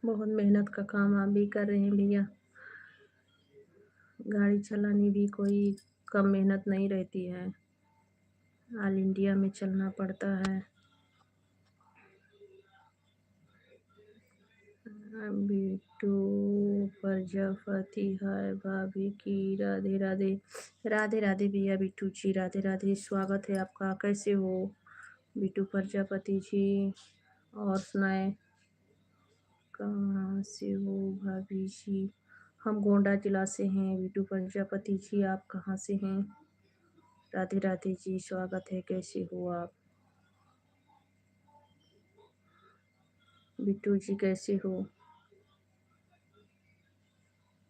बहुत मेहनत का काम आप भी कर रहे हैं भैया। गाड़ी चलानी भी कोई कम मेहनत नहीं रहती है, ऑल इंडिया में चलना पड़ता है। बिट्टू प्रजापति, हाय भाभी की, राधे राधे। राधे राधे भैया बिट्टू जी, राधे राधे, स्वागत है आपका। कैसे हो बिट्टू प्रजापति जी? और सुनाए, कहाँ से हो भाभी जी? हम गोंडा जिला से हैं बिट्टू प्रजापति जी, आप कहाँ से हैं? राधे राधे जी, स्वागत है। कैसे हो आप बिट्टू जी, कैसे हो?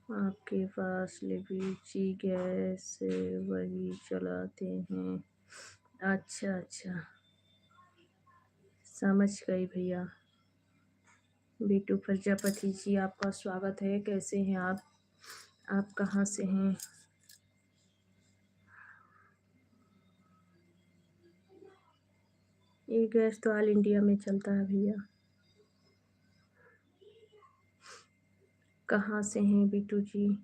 आपके पास लीची गैस वही चलाते हैं? अच्छा अच्छा, समझ गई भैया। बिट्टू प्रजापति जी, आपका स्वागत है। कैसे हैं आप कहाँ से हैं? ये गैस तो ऑल इंडिया में चलता है भैया। कहाँ से हैं बिट्टू जी?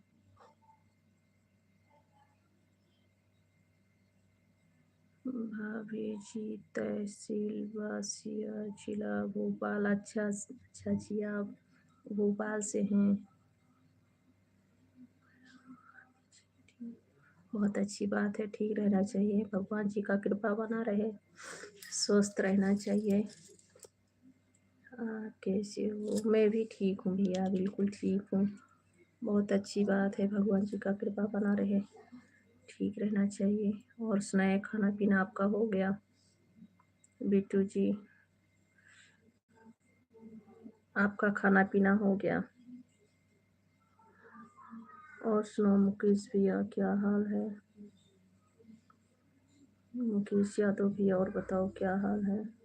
भाभी जी, तहसील बासिया, जिला भोपाल। अच्छा अच्छा जी, आप भोपाल से हैं? बहुत अच्छी बात है, ठीक रहना चाहिए, भगवान जी का कृपा बना रहे, स्वस्थ रहना चाहिए। कैसे हो? मैं भी ठीक हूँ भैया, बिल्कुल ठीक हूँ। बहुत अच्छी बात है, भगवान जी का कृपा बना रहे, ठीक रहना चाहिए। और सुनाए, खाना पीना आपका हो गया बिट्टू जी? आपका खाना पीना हो गया? और सुनो मुकेश भैया, क्या हाल है? मुकेश यादव भैया, और बताओ क्या हाल है?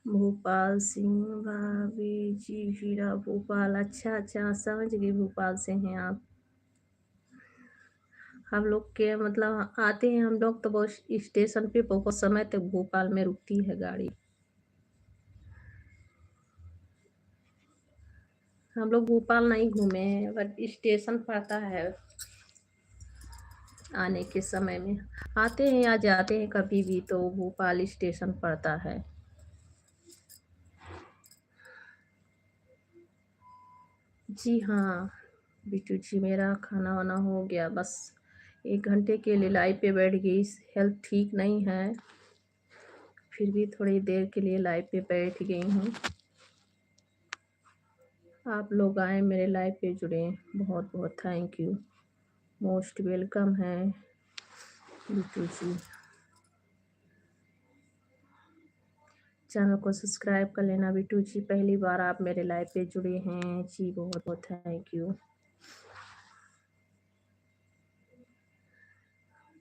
भोपाल सिंह भाभी जी, हीरा भोपाल। अच्छा अच्छा, समझ गई, भोपाल से हैं आप। हम लोग के मतलब आते हैं हम लोग तो बहुत स्टेशन पे बहुत समय तक भोपाल में रुकती है गाड़ी। हम लोग भोपाल नहीं घूमे हैं, बट स्टेशन पड़ता है आने के समय में। आते हैं या जाते हैं कभी भी तो भोपाल स्टेशन पड़ता है। जी हाँ बिट्टू जी, मेरा खाना वाना हो गया, बस 1 घंटे के लिए लाइव पे बैठ गई। हेल्थ ठीक नहीं है, फिर भी थोड़ी देर के लिए लाइव पे बैठ गई हूँ। आप लोग आए मेरे लाइव पे जुड़े, बहुत बहुत थैंक यू, मोस्ट वेलकम है बिट्टू जी। चैनल को सब्सक्राइब कर लेना बिट्टू जी, पहली बार आप मेरे लाइव पे जुड़े हैं जी, बहुत बहुत थैंक यू।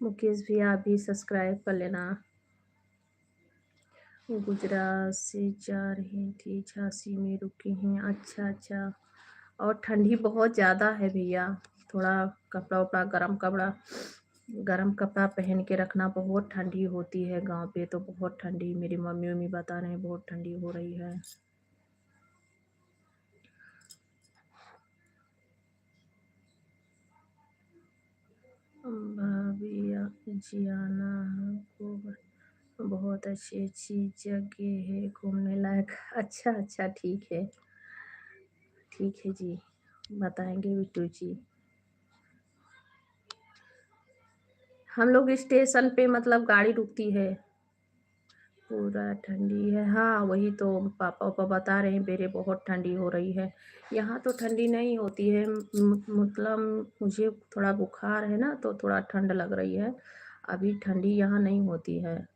मुकेश भी आप भी सब्सक्राइब कर लेना। गुजरात से जा रही थी, झांसी में रुकी हैं। अच्छा अच्छा। और ठंडी बहुत ज़्यादा है भैया, थोड़ा कपड़ा उपड़ा गरम कपड़ा पहन के रखना। बहुत ठंडी होती है गांव पे तो, बहुत ठंडी। मेरी मम्मी उम्मी बता रहे हैं बहुत ठंडी हो रही है। भाभी जी आना हमको, बहुत अच्छी अच्छी जगह है घूमने लायक। अच्छा अच्छा, ठीक है जी, बताएंगे बिट्टू जी। हम लोग स्टेशन पे मतलब गाड़ी रुकती है। पूरा ठंडी है, हाँ वही तो पापा पापा बता रहे हैं मेरे, बहुत ठंडी हो रही है। यहाँ तो ठंडी नहीं होती है, मतलब मुझे थोड़ा बुखार है ना, तो थोड़ा ठंड लग रही है। अभी ठंडी यहाँ नहीं होती है।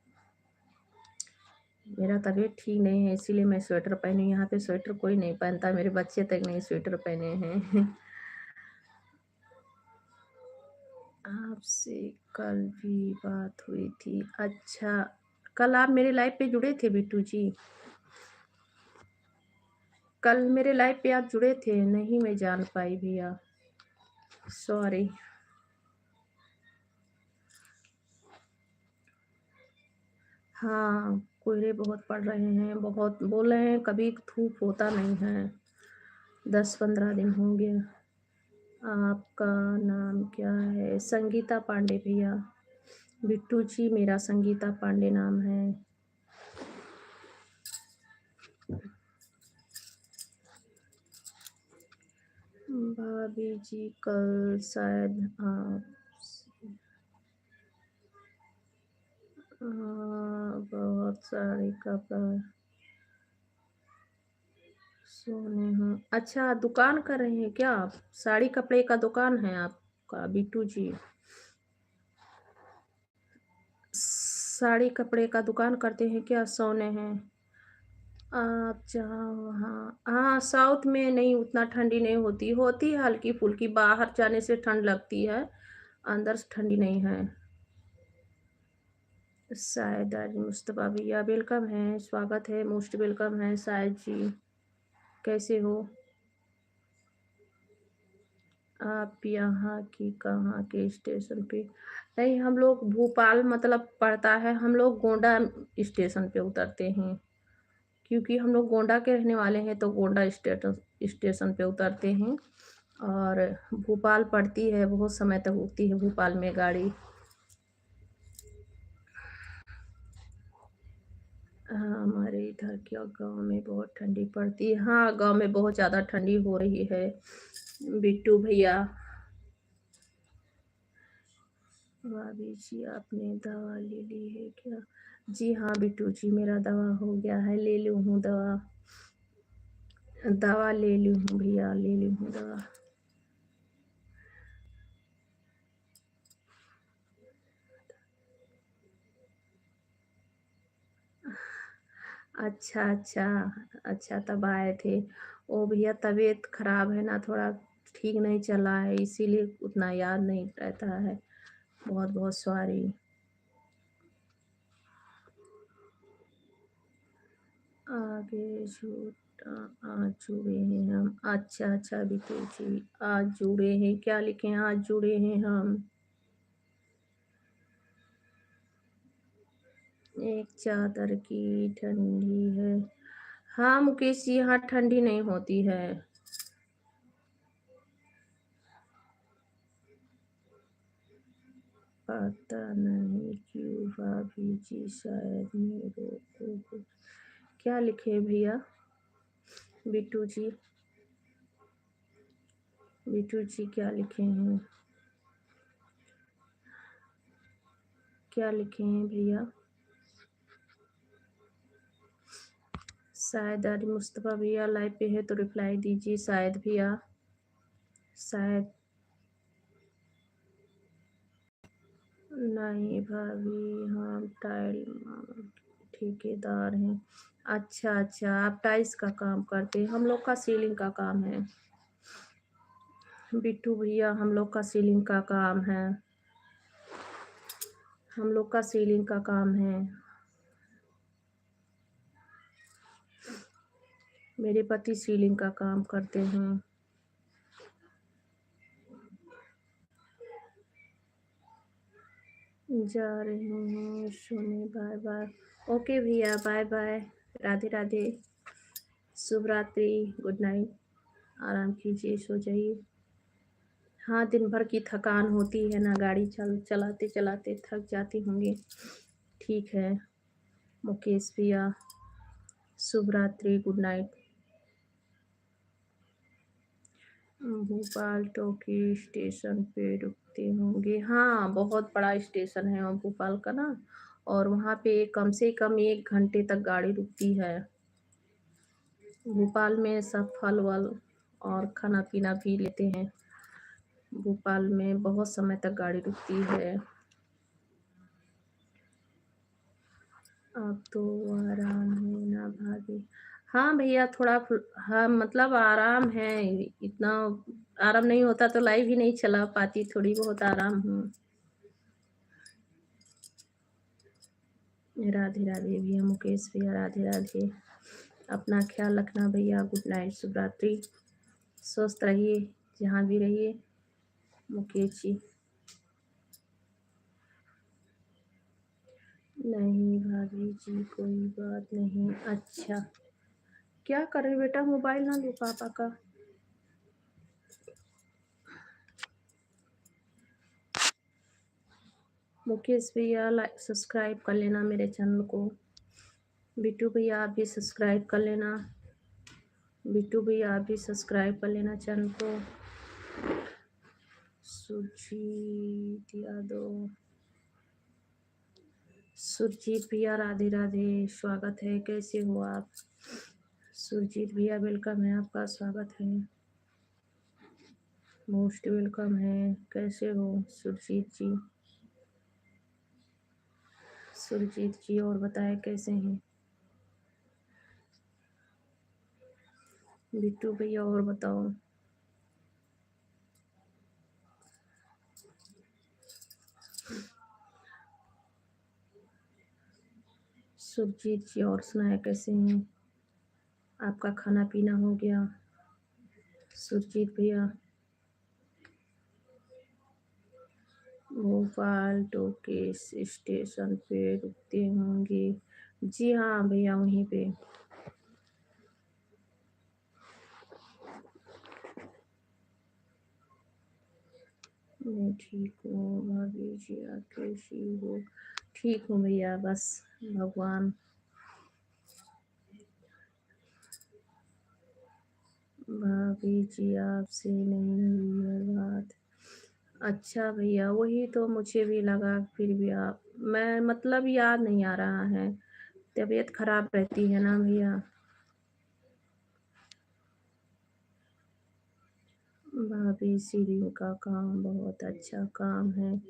मेरा तबीयत ठीक नहीं है, इसीलिए मैं स्वेटर पहनी। यहाँ पे स्वेटर कोई नहीं पहनता, मेरे बच्चे तक नहीं स्वेटर पहने हैं। आपसे कल भी बात हुई थी। अच्छा, कल आप मेरे लाइव पे जुड़े थे बिट्टू जी? कल मेरे लाइव पे आप जुड़े थे? नहीं, मैं जान पाई भैया, सॉरी। हाँ, कोहरे बहुत पड़ रहे हैं, बहुत बोल रहे हैं, कभी धूप होता नहीं है। 10-15 दिन हो गया। आपका नाम क्या है? संगीता पांडे भैया। बिट्टू जी, मेरा संगीता पांडे नाम है। भाभी जी कल शायद आप बहुत सारे कपड़ा सोने हैं। अच्छा, दुकान कर रहे हैं क्या आप? साड़ी कपड़े का दुकान है आपका बिट्टू जी? साड़ी कपड़े का दुकान करते हैं क्या? सोने हैं आप जहाँ वहाँ? हाँ, साउथ में नहीं, उतना ठंडी नहीं होती, होती है हल्की फुल्की, बाहर जाने से ठंड लगती है, अंदर से ठंडी नहीं है। शायद आज मुस्तफ़ा भैया वेलकम है, स्वागत है, मोस्ट वेलकम है शायद जी। कैसे हो आप? यहाँ की कहाँ के स्टेशन पे? नहीं, हम लोग भोपाल मतलब पड़ता है, हम लोग गोंडा स्टेशन पे उतरते हैं, क्योंकि हम लोग गोंडा के रहने वाले हैं तो गोंडा स्टेशन पे उतरते हैं। और भोपाल पड़ती है, बहुत समय तक रुकती है भोपाल में गाड़ी। हाँ, हमारे इधर क्या गांव में बहुत ठंडी पड़ती है। हाँ, गांव में बहुत ज़्यादा ठंडी हो रही है बिट्टू भैया। भाभी जी, आपने दवा ले ली है क्या? जी हाँ बिट्टू जी, मेरा दवा हो गया है, ले लूँ हूँ दवा। दवा ले ली हूँ भैया, ले ली हूँ दवा। अच्छा अच्छा। अच्छा तब आए थे। ओ भैया तबीयत खराब है ना, थोड़ा ठीक नहीं चला है, इसीलिए उतना याद नहीं रहता है। बहुत बहुत सॉरी। आगे झूठा आज जुड़े हैं हम। अच्छा अच्छा बिटू जी, आज जुड़े हैं, क्या लिखे हैं? आज जुड़े हैं हम। एक चादर की ठंडी है। हाँ मुकेश जी, यहाँ ठंडी नहीं होती है। पता नहीं क्यों भाभी जी, शायद मेरे को। क्या लिखे भैया? बिट्टू जी, बिट्टू जी क्या लिखे हैं? क्या लिखे हैं भैया? शायद आज मुस्तफ़ा भैया लाइव पे है तो रिप्लाई दीजिए। शायद भैया, शायद। नहीं भाभी, हम टाइल ठेकेदार हैं। अच्छा अच्छा, आप टाइल्स का काम करते हैं, हम लोग का सीलिंग का काम है। बिट्टू भैया, हम लोग का सीलिंग का काम है। हम लोग का सीलिंग का काम है। मेरे पति सीलिंग का काम करते हैं। जा रही हूँ सोने, बाय बाय। ओके भैया, बाय बाय। राधे राधे। शुभ रात्रि, गुड नाइट। आराम कीजिए, सो जाइए। हाँ, दिन भर की थकान होती है ना, गाड़ी चलाते चलाते थक जाती होंगी। ठीक है मुकेश भैया, शुभ रात्रि, गुड नाइट। भोपाल टोकी स्टेशन पे रुकते होंगे। हाँ, बहुत बड़ा स्टेशन है और भोपाल का ना, और वहाँ पे कम से कम 1 घंटे तक गाड़ी रुकती है। भोपाल में सब फल वल और खाना पीना भी लेते हैं। भोपाल में बहुत समय तक गाड़ी रुकती है। अब तो आराम है ना भाभी? हाँ भैया, थोड़ा हाँ मतलब आराम है। इतना आराम नहीं होता तो लाइव ही नहीं चला पाती, थोड़ी बहुत आराम हूँ। राधे राधे भैया, मुकेश भैया, राधे राधे। अपना ख्याल रखना भैया, गुड नाइट, शुभ रात्रि। स्वस्थ रहिए जहाँ भी रहिए मुकेश जी। नहीं भाभी जी, कोई बात नहीं। अच्छा, क्या करे बेटा, मोबाइल ना दो पापा का। मुकेश भैया सब्सक्राइब कर लेना मेरे चैनल को। बिट्टू भैया आप भी सब्सक्राइब कर लेना। बिट्टू भैया आप भी सब्सक्राइब कर लेना चैनल को। सुजीत यादव, सुरजीत भैया राधे राधे, स्वागत है, कैसे हो आप? सुरजीत भैया वेलकम है, आपका स्वागत है, मोस्ट वेलकम है। कैसे हो सुरजीत जी? सुरजीत जी और बताए कैसे हैं? बिट्टू भैया और बताओ। सुरजीत जी और सुनाए कैसे हैं? आपका खाना पीना हो गया? सुरजीत भैया, भोपाल टोकेस स्टेशन पे रुकते होंगे। जी हाँ भैया, वहीं पे। मैं ठीक हूँ भाभी जी, आप कैसी हो? ठीक हूँ भैया, बस भगवान। भाभी जी आपसे नहीं हुई है बात? अच्छा भैया, वही तो मुझे भी लगा, फिर भी आप, मैं मतलब याद नहीं आ रहा है, तबीयत खराब रहती है ना भैया। भाभी सीलिंग का काम बहुत अच्छा काम है।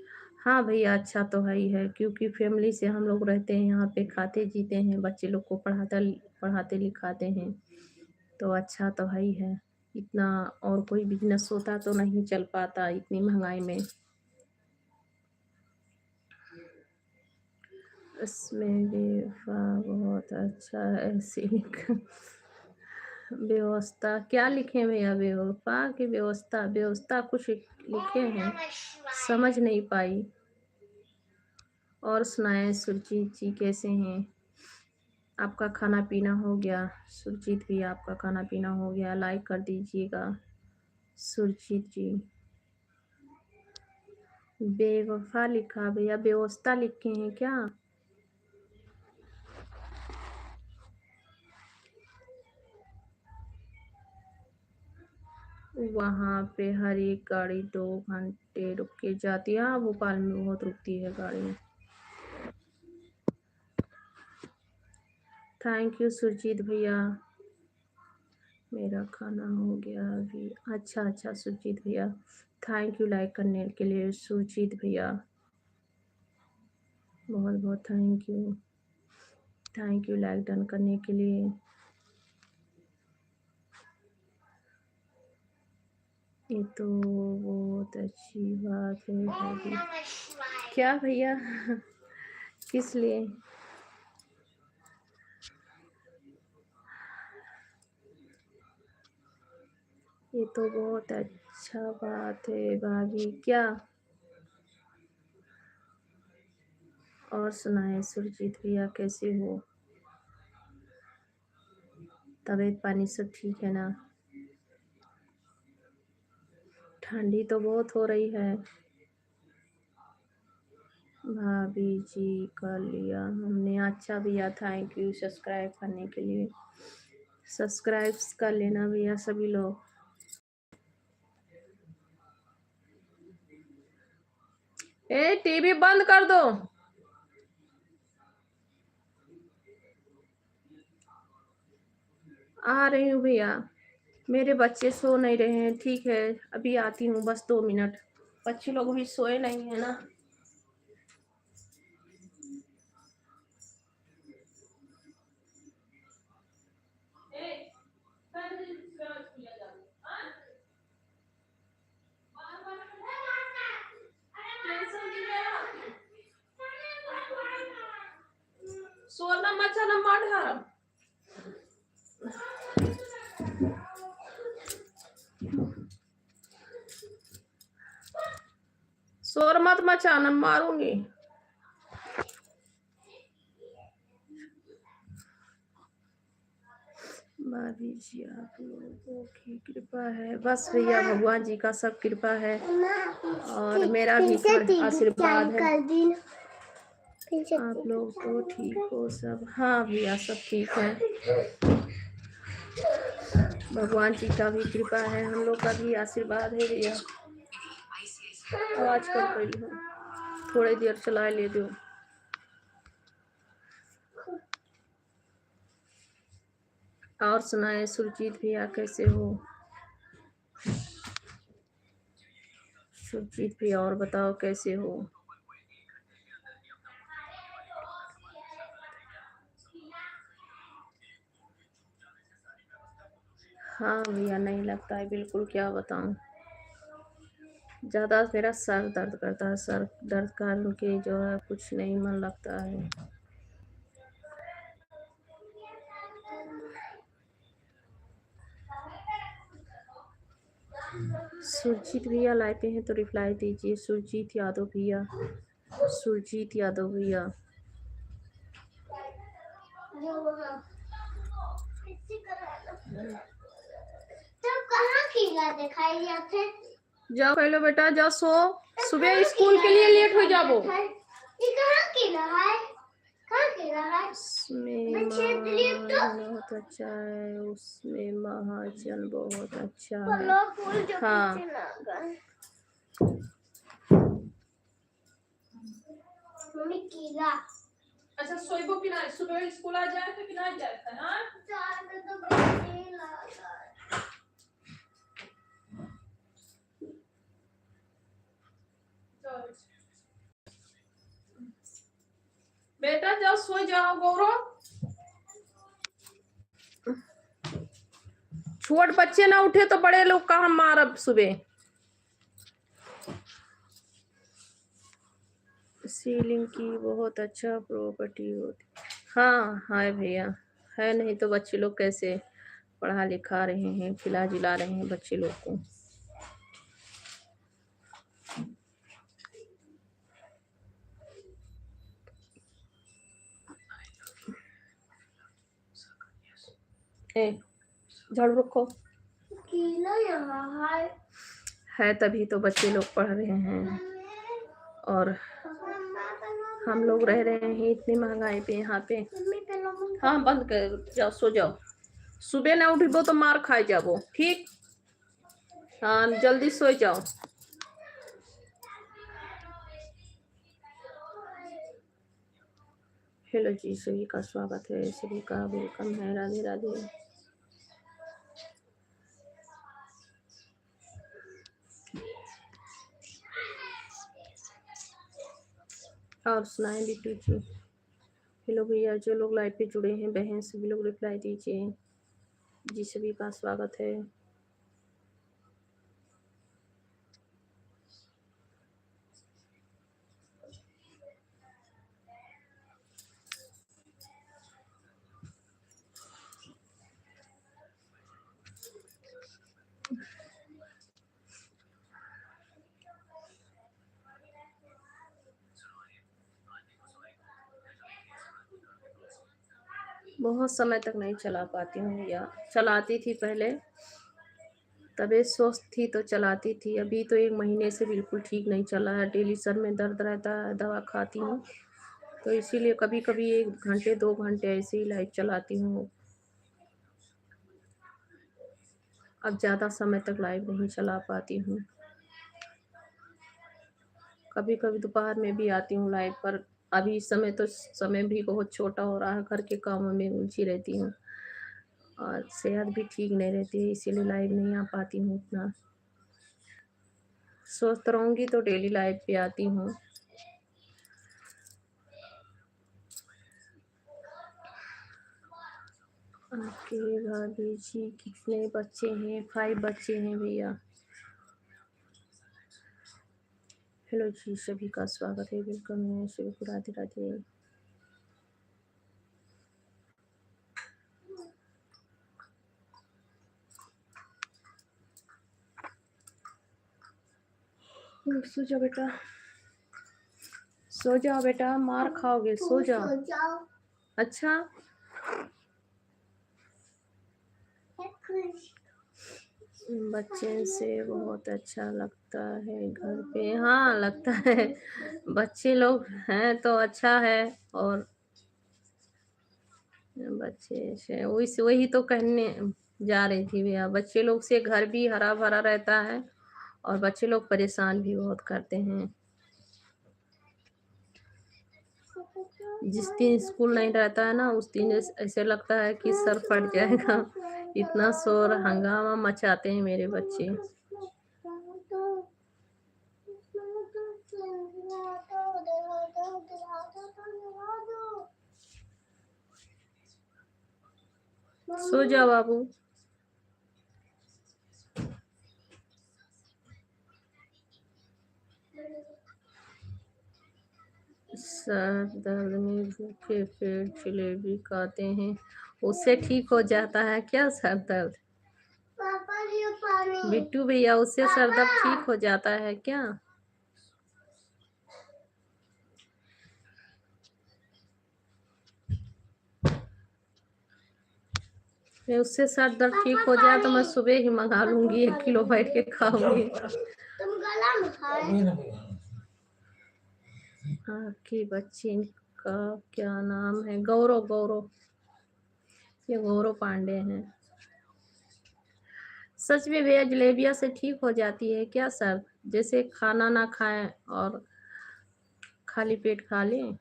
हाँ भैया, अच्छा तो है ही है, क्योंकि फैमिली से हम लोग रहते हैं यहाँ पे, खाते जीते हैं, बच्चे लोग को पढ़ाते लिखाते हैं, तो अच्छा तो है ही है। इतना और कोई बिजनेस होता तो नहीं चल पाता इतनी महंगाई में। इसमें भी बहुत अच्छा है सीलिंग का व्यवस्था क्या लिखे भैया? व्यवस्था की व्यवस्था, व्यवस्था कुछ लिखे हैं, समझ नहीं पाई। और सुनाएं सुरजीत जी, कैसे हैं? आपका खाना पीना हो गया? सुरजीत भी, आपका खाना पीना हो गया? लाइक कर दीजिएगा सुरजीत जी। बेवफा लिखा भैया, व्यवस्था लिखे हैं क्या? वहाँ पे हर एक गाड़ी 2 घंटे रुक के जाती है। हाँ, भोपाल में बहुत रुकती है गाड़ी। थैंक यू सुरजीत भैया। मेरा खाना हो गया अभी। अच्छा अच्छा सुरजीत भैया, थैंक यू लाइक करने के लिए सुरजीत भैया, बहुत बहुत थैंक यू लाइक डन करने के लिए। ये तो बहुत अच्छी बात है भाभी। क्या भैया? किस लिए? ये तो बहुत अच्छा बात है भाभी। क्या? और सुनाए सुरजीत भैया, कैसे हो? तबीयत पानी सब ठीक है ना? ठंडी तो बहुत हो रही है। भाभी जी कर लिया हमने। अच्छा भैया, थैंक यू सब्सक्राइब करने के लिए। सब्सक्राइब कर लेना भैया सभी लोग। ए टीवी बंद कर दो। आ रही हूँ भैया, मेरे बच्चे सो नहीं रहे हैं। ठीक है, अभी आती हूँ, बस 2 मिनट। बच्चे लोग भी सोए नहीं है ना। सोना मचा ना मार। शोर मत मचाना, मारूंगी। भाभी जी आप लोगों की कृपा है, बस भैया भगवान जी का सब कृपा है और मेरा भी आशीर्वाद है। आप लोग तो ठीक हो सब? हाँ भैया सब ठीक है, भगवान जी का भी कृपा है, हम लोग का भी आशीर्वाद है भैया। आवाज कर पड़ी हूँ, थोड़ी देर चला ले दो। और सुनाए सुरजीत भैया, कैसे हो? सुरजीत भैया और बताओ कैसे हो? हाँ भैया, नहीं लगता है बिल्कुल, क्या बताऊं, ज़्यादा मेरा सर दर्द करता है। सर दर्द कारण के जो है कुछ नहीं मन लगता है। सुरजीत भैया लाइव पे हैं तो रिप्लाई दीजिए। सुरजीत यादव भैया, सुरजीत यादव भैया। जाओ पहले बेटा, जाओ सो, सुबह स्कूल के लिए लेट हो जाओ। उसमें बहुत अच्छा है, उसमें महाजन बहुत अच्छा है। हाँ अच्छा, सोइबो कि ना सुबह स्कूल आ जाए तो कि ना जाए था। सो जाओ गौरव। छोट बच्चे ना उठे तो बड़े लोग कहाँ मारब सुबह। सीलिंग की बहुत अच्छा प्रॉपर्टी होती। हाँ हाय भैया है, नहीं तो बच्चे लोग कैसे पढ़ा लिखा रहे हैं, खिला जिला रहे हैं बच्चे लोग को। झाड़ू रखो है, तभी तो बच्चे लोग पढ़ रहे हैं और हम लोग रह रहे हैं इतनी महंगाई पे यहाँ पे। हाँ बंद कर जाओ, सो जाओ। सुबह ना उठबो तो मार खाए जाबो, ठीक। हाँ जल्दी सो जाओ। हेलो जी, सभी का स्वागत है, सभी का वेलकम है। राधे राधे। और सुनाए बिट्टू जी। हेलो भैया, जो लोग लाइव पे जुड़े हैं बहन, सभी लोग रिप्लाई दीजिए जी। सभी का स्वागत है। बहुत समय तक नहीं चला पाती हूँ भैया, चलाती थी पहले, तबीयत स्वस्थ थी तो चलाती थी। अभी तो 1 महीने से बिल्कुल ठीक नहीं चला है, डेली सर में दर्द रहता है, दवा खाती हूँ, तो इसीलिए कभी कभी 1 घंटे 2 घंटे ऐसे ही लाइव चलाती हूँ। अब ज़्यादा समय तक लाइव नहीं चला पाती हूँ। कभी कभी दोपहर में भी आती हूँ लाइव पर। अभी इस समय तो समय भी बहुत छोटा हो रहा है, घर के कामों में उलझी रहती हूँ और सेहत भी ठीक नहीं रहती है, इसीलिए लाइव नहीं आ पाती हूँ उतना। स्वस्थ रहूँगी तो डेली लाइव पे आती हूँ। आपके भाभी जी कितने बच्चे हैं? 5 बच्चे हैं भैया। हेलो जी, सभी का स्वागत है, वेलकम है, सभी को राधे राधे। सो जाओ बेटा, सो जाओ बेटा, मार खाओगे, सो जाओ। अच्छा बच्चे से बहुत अच्छा लगता है घर पे। हाँ लगता है, बच्चे लोग हैं तो अच्छा है। और बच्चे से वही तो कहने जा रही थी भैया, बच्चे लोग से घर भी हरा भरा रहता है और बच्चे लोग परेशान भी बहुत करते हैं। जिस दिन स्कूल नहीं रहता है ना, उस दिन ऐसे लगता है कि सर फट जाएगा, इतना शोर हंगामा मचाते हैं मेरे बच्चे। सो जाओ बाबू। सर दर्द में भूखे पेट जलेबी खाते हैं, उससे ठीक हो जाता है क्या सर दर्द? बिट्टू भैया, उससे सर दर्द ठीक हो जाता है क्या? उससे सर दर्द ठीक हो जाए तो मैं सुबह ही मंगा लूंगी, 1 किलो बैठ के खाऊंगी। तुम गला में खाए। आपकी बच्ची का क्या नाम है? गौरव। गौरव, ये गौरव पांडे हैं। सच में भैया, जलेबिया से ठीक हो जाती है क्या सर? जैसे खाना ना खाएं और खाली पेट खा लें।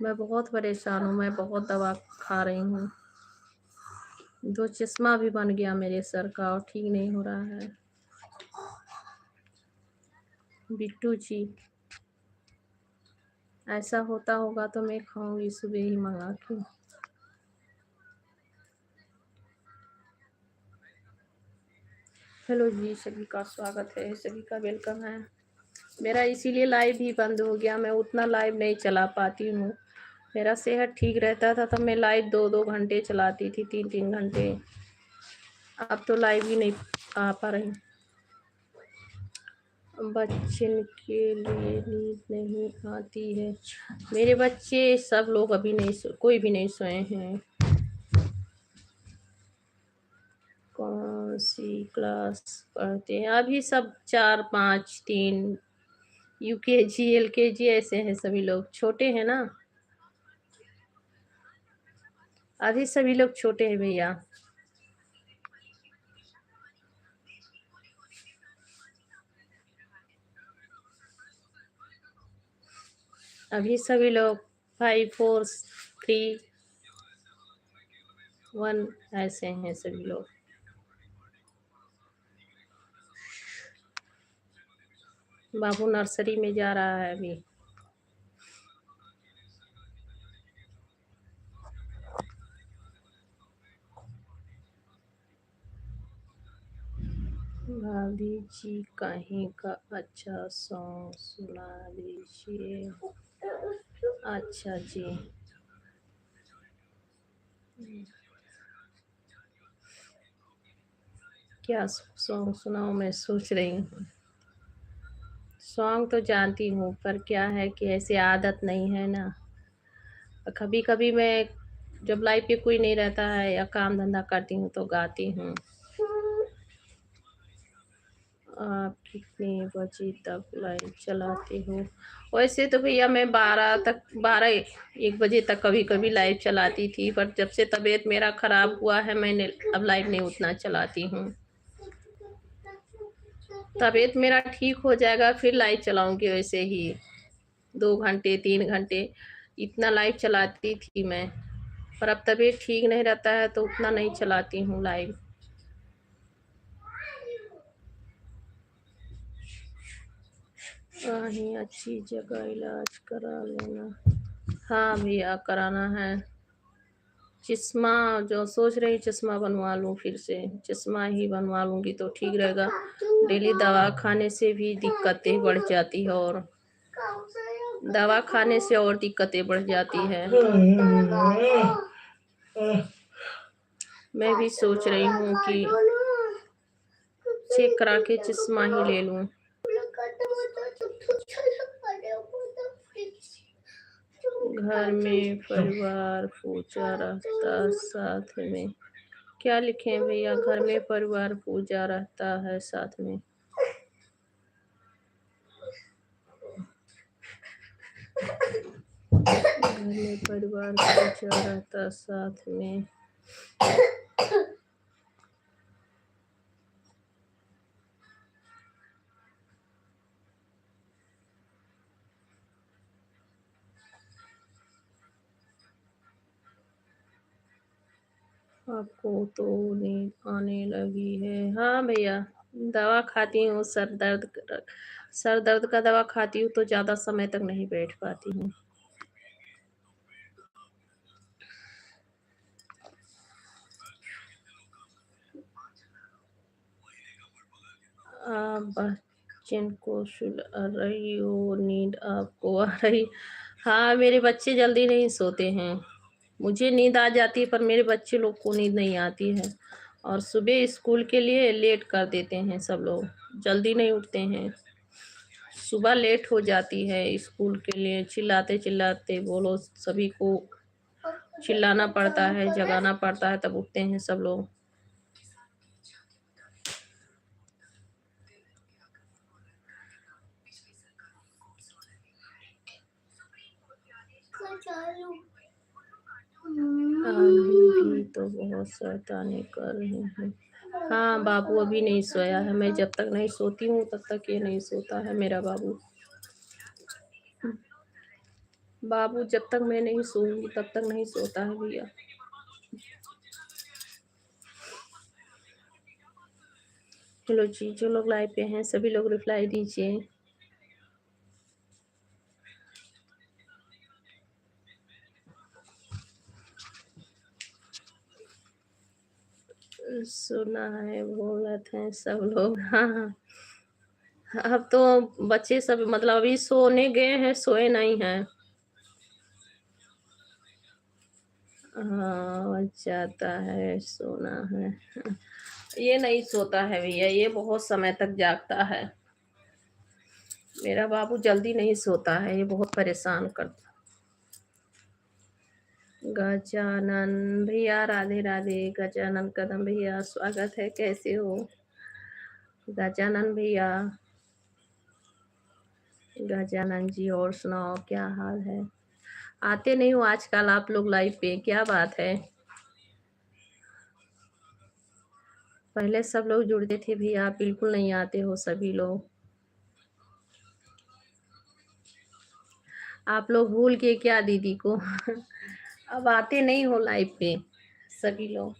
मैं बहुत परेशान हूँ, मैं बहुत दवा खा रही हूँ, 2 चश्मा भी बन गया मेरे सर का और ठीक नहीं हो रहा है। बिट्टू जी ऐसा होता होगा तो मैं खाऊंगी सुबह ही मंगा के। हेलो जी, सभी का स्वागत है, सभी का वेलकम है। मेरा इसीलिए लाइव ही बंद हो गया, मैं उतना लाइव नहीं चला पाती हूँ। मेरा सेहत ठीक रहता था तब मैं लाइव 2-2 घंटे चलाती थी, 3-3 घंटे। अब तो लाइव ही नहीं आ पा रही। बच्चन के लिए नींद नहीं आती है। मेरे बच्चे सब लोग अभी नहीं कोई भी नहीं सोए हैं। कौन सी क्लास पढ़ते हैं? अभी सब 4, 5, 3 UKG LKG ऐसे हैं, सभी लोग छोटे हैं ना, अभी सभी लोग छोटे हैं भैया। अभी सभी लोग 5, 4, 3, 1 ऐसे हैं सभी लोग। बाबू नर्सरी में जा रहा है अभी। भाभी जी कहीं का अच्छा सॉन्ग सुना दीजिए। अच्छा जी, क्या सॉन्ग सुनाऊं? मैं सोच रही हूँ। सॉन्ग तो जानती हूँ पर क्या है कि ऐसी आदत नहीं है ना। कभी कभी मैं जब लाइफ पे कोई नहीं रहता है या काम धंधा करती हूँ तो गाती हूँ। आप कितने बजे तक लाइव चलाते हो? वैसे तो भैया मैं 12 1 बजे तक कभी कभी लाइव चलाती थी, पर जब से तबीयत मेरा खराब हुआ है मैंने अब लाइव नहीं उतना चलाती हूँ। तबीयत मेरा ठीक हो जाएगा फिर लाइव चलाऊंगी, वैसे ही 2 घंटे 3 घंटे इतना लाइव चलाती थी मैं, पर अब तबीयत ठीक नहीं रहता है तो उतना नहीं चलाती हूँ लाइव। कहीं अच्छी जगह इलाज करा लेना। हाँ भैया कराना है। चश्मा जो सोच रही, चश्मा बनवा लूँ, फिर से चश्मा ही बनवा लूँगी तो ठीक रहेगा। डेली दवा खाने से भी दिक्कतें बढ़ जाती है, और दवा खाने से और दिक्कतें बढ़ जाती है। मैं भी सोच रही हूँ कि चेक करा के चश्मा ही ले लूँ। घर में परिवार पूजा रहता साथ में। क्या लिखें भैया? घर में परिवार पूजा रहता है साथ में। घर में परिवार पूजा रहता साथ में। आपको तो नींद आने लगी है? हाँ भैया, दवा खाती हूँ, सर दर्द का दवा खाती हूँ तो ज़्यादा समय तक नहीं बैठ पाती हूँ। बच्चन को सुला रही हो, नींद आपको आ रही? हाँ, मेरे बच्चे जल्दी नहीं सोते हैं। मुझे नींद आ जाती है पर मेरे बच्चे लोग को नींद नहीं आती है, और सुबह स्कूल के लिए लेट कर देते हैं सब लोग, जल्दी नहीं उठते हैं। सुबह लेट हो जाती है स्कूल के लिए, चिल्लाते चिल्लाते बोलो, सभी को चिल्लाना पड़ता है, जगाना पड़ता है, तब उठते हैं सब लोग। अभी भी तो बहुत शैतानी कर रहे हैं। हाँ, बाबू अभी नहीं सोया है। मैं जब तक नहीं सोती हूँ तब तक ये नहीं सोता है मेरा बाबू। बाबू जब तक मैं नहीं सोऊंगी तब तक नहीं सोता है भैया। चलो जी, जो लोग लाइव पे हैं सभी लोग रिप्लाई दीजिए। सुना है, बोलते हैं सब लोग। हाँ, हाँ। अब तो बच्चे सब मतलब अभी सोने गए हैं, सोए नहीं हैं। हाँ, बज जाता है, सोना है। ये नहीं सोता है भैया, ये बहुत समय तक जागता है। मेरा बाबू जल्दी नहीं सोता है, ये बहुत परेशान करता। गजानन भैया राधे राधे। गजानन कदम भैया स्वागत है, कैसे हो गजानन भैया? गजानन जी और सुनाओ, क्या हाल है? आते नहीं हो आजकल आप लोग लाइव पे, क्या बात है? पहले सब लोग जुड़ते थे भैया, आप बिल्कुल नहीं आते हो सभी लोग। आप लोग भूल के क्या दीदी को? अब आते नहीं हो लाइव पे सभी लोग।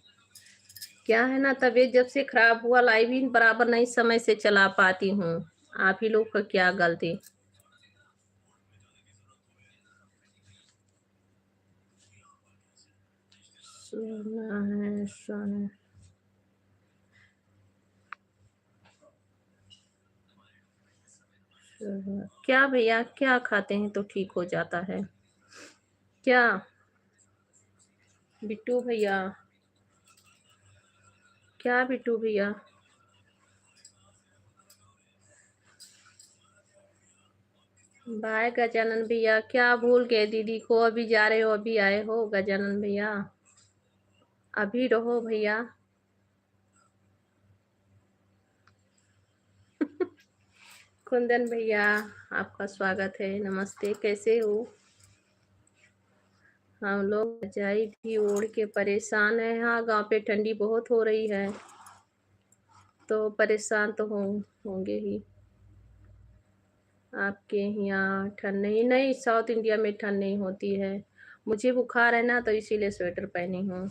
क्या है ना, तबीयत जब से खराब हुआ लाइव ही बराबर नहीं समय से चला पाती हूँ। आप ही लोग का क्या गलती। सुना है, सुना। क्या भैया, क्या खाते हैं तो ठीक हो जाता है? क्या बिट्टू भैया? क्या बिट्टू भैया? बाय गजानन भैया, क्या भूल गए दीदी को? अभी जा रहे हो, अभी आए हो गजानन भैया? अभी रहो भैया। कुंदन भैया, आपका स्वागत है, नमस्ते, कैसे हो? हम लोग रजाई भी ओढ़ के परेशान है। हाँ, गांव पे ठंडी बहुत हो रही है, तो परेशान तो होंगे ही। आपके यहाँ ठंड नहीं? नहीं, साउथ इंडिया में ठंड नहीं होती है। मुझे बुखार है ना, तो इसीलिए स्वेटर पहनी हूँ।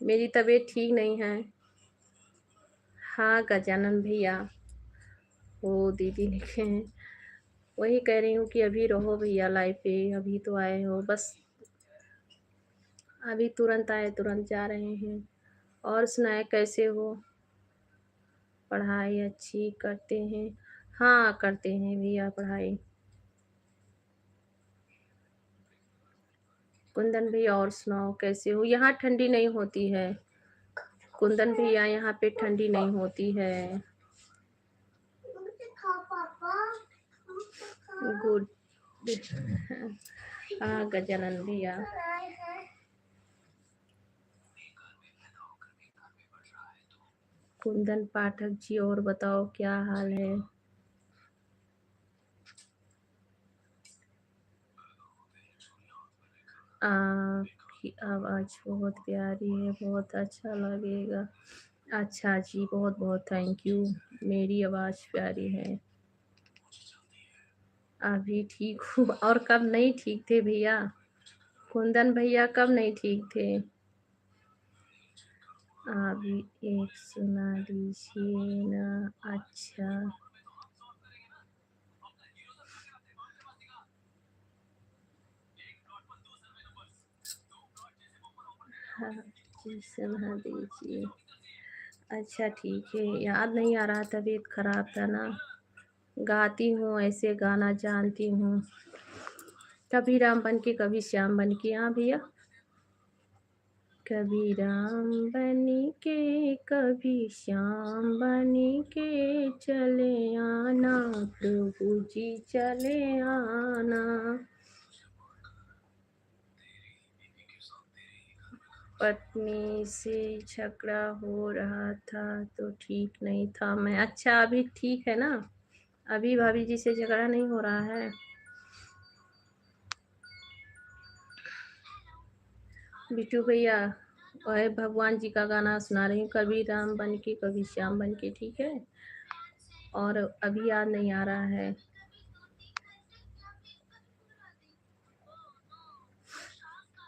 मेरी तबीयत ठीक नहीं है। हाँ गजानन भैया, वो दीदी लिखे हैं। वही कह रही हूँ कि अभी रहो भैया लाइव पे, अभी तो आए हो बस। अभी तुरंत आए, तुरंत जा रहे हैं। और सुनाए, कैसे हो? पढ़ाई अच्छी करते हैं? हाँ करते हैं भैया पढ़ाई। कुंदन भैया और सुनाओ, कैसे हो? यहाँ ठंडी नहीं होती है कुंदन भैया, यहाँ पे ठंडी नहीं होती है। गुड। हाँ गजानन भैया। कुंदन पाठक जी, और बताओ क्या हाल है? आपकी आवाज़ बहुत प्यारी है, बहुत अच्छा लगेगा। अच्छा जी, बहुत बहुत थैंक यू। मेरी आवाज़ प्यारी है। अभी ठीक हूँ। और कब नहीं ठीक थे भैया? कुंदन भैया कब नहीं ठीक थे? अभी एक सुना दीजिए ना। अच्छा, हाँ जी, सुना दीजिए। अच्छा ठीक है, याद नहीं आ रहा, तबीयत खराब था ना। गाती हूँ, ऐसे गाना जानती हूँ। कभी राम बन के कभी श्याम बन के। हाँ भैया। कभी राम बन के कभी श्याम बन के चले आना, प्रभु जी चले आना। पत्नी से झगड़ा हो रहा था तो ठीक नहीं था मैं। अच्छा, अभी ठीक है ना? अभी भाभी जी से झगड़ा नहीं हो रहा है? बिट्टू भैया, वह भगवान जी का गाना सुना रही हूँ, कभी राम बन के कभी श्याम बन के, ठीक है? और अभी याद नहीं आ रहा है।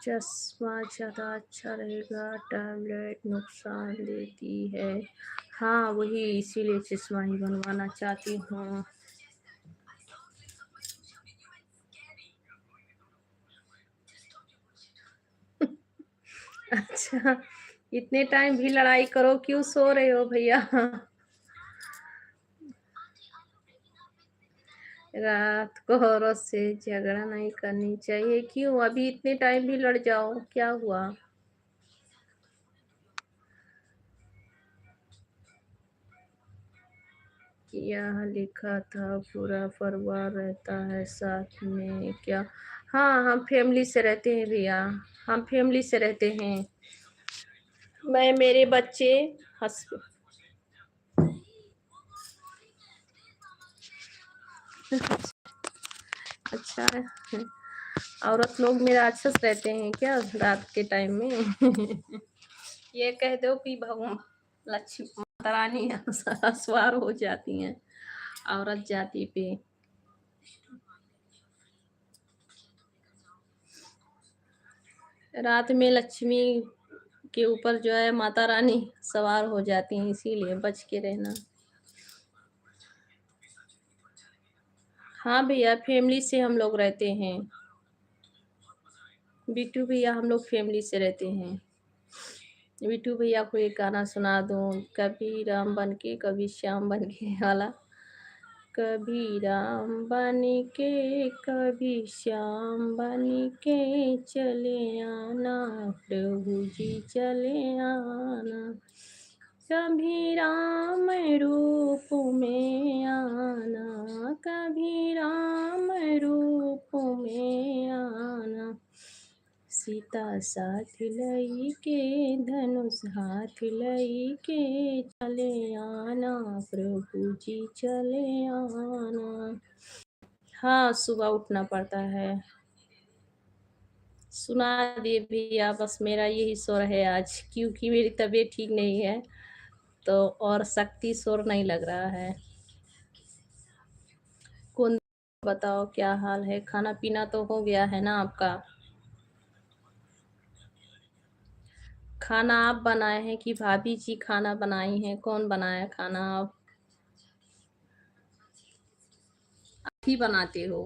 चश्मा ज़्यादा अच्छा रहेगा, टैबलेट नुकसान देती है। हाँ वही, इसीलिए चश्मा ही बनवाना चाहती हूँ। अच्छा, इतने टाइम भी लड़ाई करो, क्यों सो रहे हो भैया? रात को औरत से झगड़ा नहीं करनी चाहिए। क्यों? अभी इतने टाइम भी लड़ जाओ, क्या हुआ? यहाँ लिखा था पूरा परिवार रहता है साथ में क्या? हाँ, हम फैमिली से रहते हैं भैया। हम फैमिली से रहते हैं। मैं, मेरे बच्चे, हस अच्छा है। औरत लोग मेरा अच्छे से रहते हैं क्या रात के टाइम में? ये कह दो कि भगवान लक्ष्मी माता रानी सवार हो जाती हैं औरत जाति पे। रात में लक्ष्मी के ऊपर जो है माता रानी सवार हो जाती हैं, इसीलिए बच के रहना। हाँ भैया, फैमिली से हम लोग रहते हैं। बिट्टू भैया, हम लोग फैमिली से रहते हैं। बिट्टू भैया को एक गाना सुना दूं, कभी राम बन के कभी श्याम बन के वाला। कभी राम बन के कभी श्याम बन के चले आना, प्रभु जी चले आना। कभी राम रूप में आना, कभी राम रूप में आना। सीता साथ लई के धनुष हाथ लई के चले आना, प्रभु जी चले आना। हाँ, सुबह उठना पड़ता है। सुना दिए भैया, बस मेरा यही शोर है आज, क्योंकि मेरी तबीयत ठीक नहीं है तो, और शक्ति शोर नहीं लग रहा है। कौन? बताओ क्या हाल है? खाना पीना तो हो गया है ना आपका? खाना आप बनाए हैं कि भाभी जी खाना बनाई हैं? कौन बनाया खाना? आप ही बनाते हो?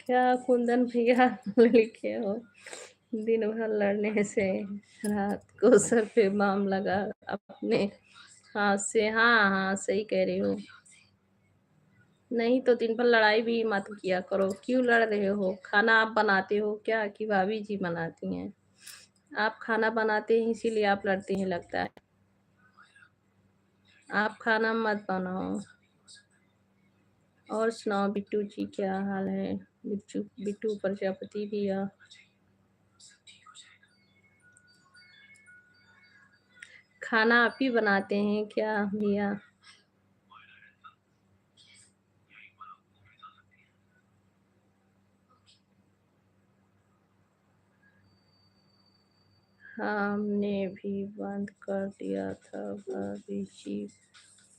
क्या कुंदन भैया लिखे हो? दिन भर लड़ने से रात को सर पे बाम लगा अपने हाथ से। हाँ हाँ, सही कह रही हो। नहीं तो दिन भर लड़ाई भी मत किया करो। क्यों लड़ रहे हो? खाना आप बनाते हो क्या कि भाभी जी बनाती हैं? आप खाना बनाते हैं इसीलिए आप लड़ते हैं लगता है। आप खाना मत बनाओ। और सुनाओ बिट्टू जी, क्या हाल है? बिट्टू बिट्टू प्रजापति भैया, खाना आप ही बनाते हैं क्या भैया? हमने भी बंद कर दिया था भाभी जी।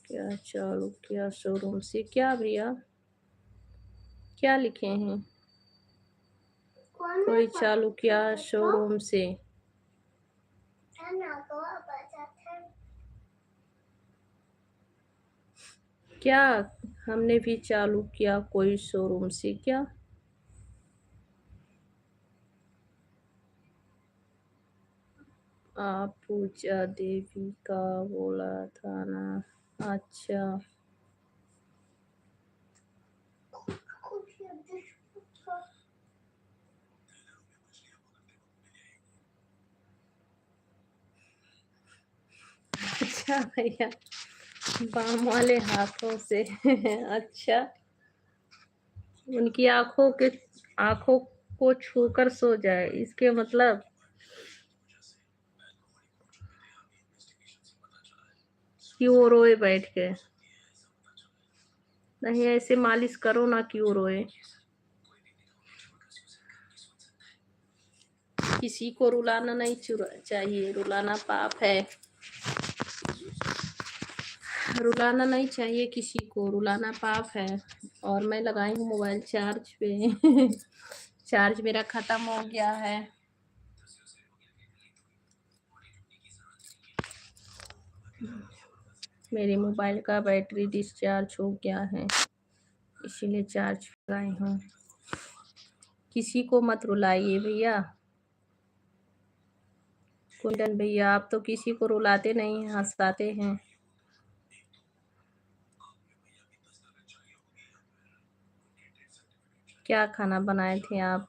क्या चालू किया शोरूम से? क्या भैया, क्या लिखे हैं? कोई चालू किया शोरूम से? क्या हमने भी चालू किया कोई शोरूम से क्या? आप पूजा देवी का बोला था ना? अच्छा। अच्छा भैया, बाम वाले हाथों से अच्छा। उनकी आंखों को छूकर सो जाए, इसके मतलब? क्यों रोए बैठ के? नहीं, ऐसे मालिश करो ना, क्यों रोए? किसी को रुलाना नहीं चाहिए, रुलाना पाप है। रुलाना नहीं चाहिए किसी को, रुलाना पाप है। और मैं लगाई हूँ मोबाइल चार्ज पे चार्ज मेरा खत्म हो गया है। मेरे मोबाइल का बैटरी डिस्चार्ज हो गया है, इसीलिए चार्ज लगाई हूँ। किसी को मत रुलाइए भैया। कुंदन भैया, आप तो किसी को रुलाते नहीं हैं, हंसाते हैं। क्या खाना बनाए थे आप?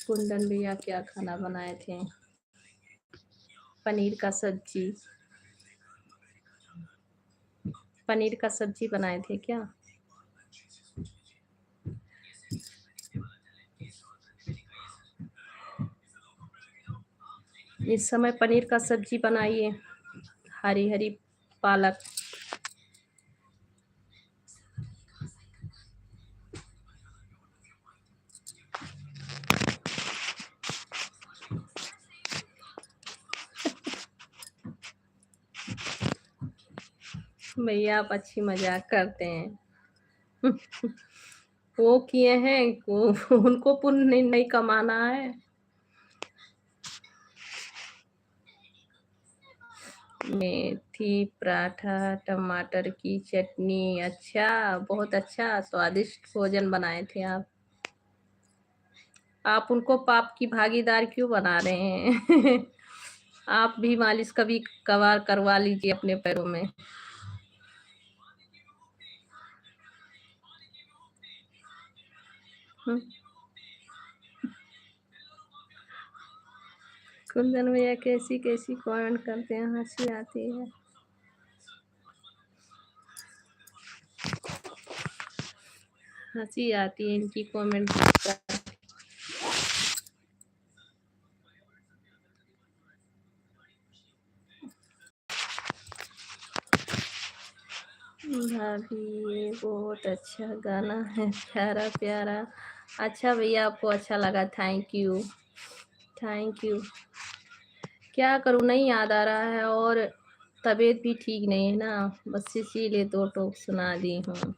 कुंदन भैया क्या खाना बनाए थे? पनीर का सब्जी। पनीर का सब्जी बनाए थे क्या? इस समय पनीर का सब्जी बनाइए, हरी हरी पालक। भैया आप अच्छी मजाक करते हैं। वो किए हैं, उनको पुण्य नहीं कमाना है। मेथी पराठा, टमाटर की चटनी। अच्छा, बहुत अच्छा स्वादिष्ट भोजन बनाए थे आप। आप उनको पाप की भागीदार क्यों बना रहे हैं? आप भी मालिश कभी कभार करवा लीजिए अपने पैरों में। हम्म, कुंदन भैया कैसी कैसी कमेंट करते हैं, हंसी आती है। हंसी आती है इनकी कमेंट कर। भाभी ये बहुत अच्छा गाना है, प्यारा प्यारा। अच्छा भैया, आपको अच्छा लगा, थैंक यू। Thank you. क्या करूँ, नहीं याद आ रहा है, और तबीयत भी ठीक नहीं है ना, बस इसीलिए दो टोक सुना दी हूँ।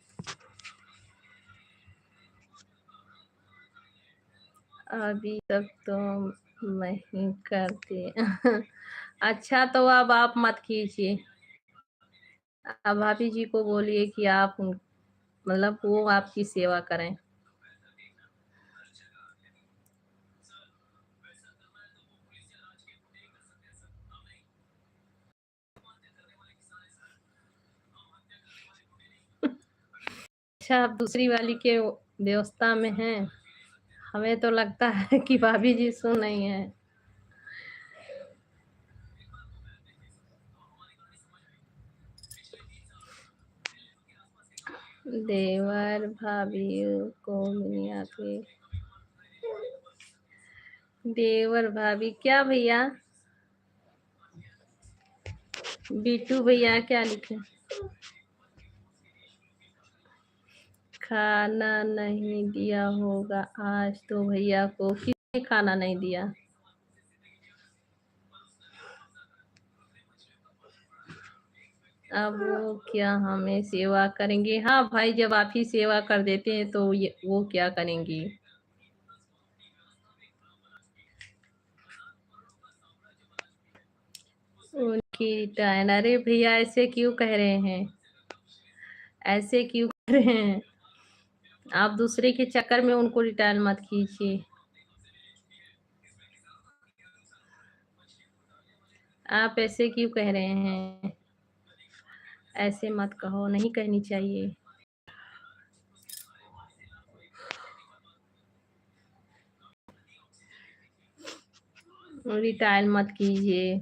अभी तक तो नहीं करते। अच्छा, तो अब आप मत कीजिए। अब भाभी जी को बोलिए कि आप मतलब वो आपकी सेवा करें। अच्छा, आप दूसरी वाली के व्यवस्था में हैं। हमें तो लगता है कि भाभी जी सुन नहीं है। देवर भाभी को मियाँ के। देवर भाभी क्या भैया? बीटू भैया क्या लिखे? खाना नहीं दिया होगा आज तो भैया को। किसने खाना नहीं दिया? अब वो क्या हमें सेवा करेंगे? हाँ भाई, जब आप ही सेवा कर देते हैं तो ये वो क्या करेंगी? उनकी टाइम। अरे भैया ऐसे क्यों कह रहे हैं? ऐसे क्यों कर रहे हैं? आप दूसरे के चक्कर में उनको रिटायर मत कीजिए। आप ऐसे क्यों कह रहे हैं? ऐसे मत कहो, नहीं कहनी चाहिए। रिटायर मत कीजिए।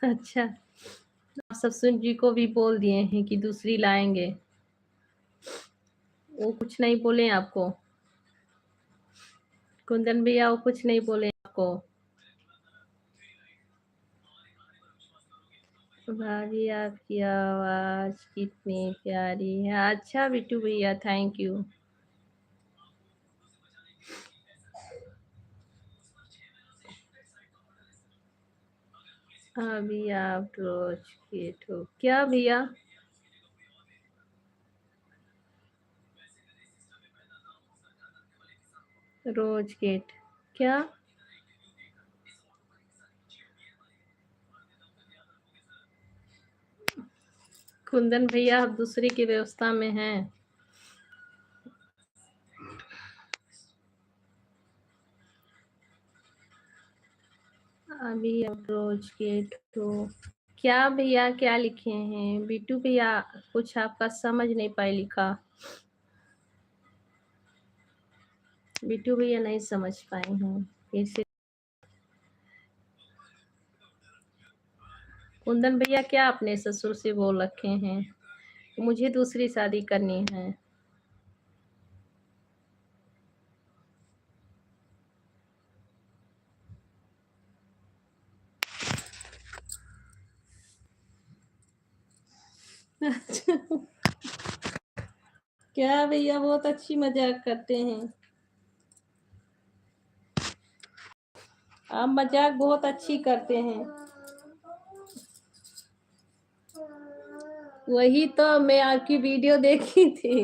अच्छा, आप ससुर जी को भी बोल दिए हैं कि दूसरी लाएंगे? वो कुछ नहीं बोले आपको? कुंदन भैया वो कुछ नहीं बोले आपको? भाभी आपकी आवाज कितनी प्यारी है। अच्छा बिट्टू भैया, थैंक यू। अभी आप रोज गेट हो क्या भैया? रोज गेट क्या? कुंदन भैया आप दूसरे की व्यवस्था में हैं। अभी आप रोज गेट हो क्या भैया? क्या लिखे हैं बिट्टू भैया? कुछ आपका समझ नहीं पाए लिखा। बिट्टू भैया नहीं समझ पाए हैं फिर से। कुंदन भैया क्या अपने ससुर से बोल रखे हैं मुझे दूसरी शादी करनी है? क्या भैया बहुत अच्छी मजाक करते हैं आप। मजाक बहुत अच्छी करते हैं। वही तो मैं आपकी वीडियो देखी थी।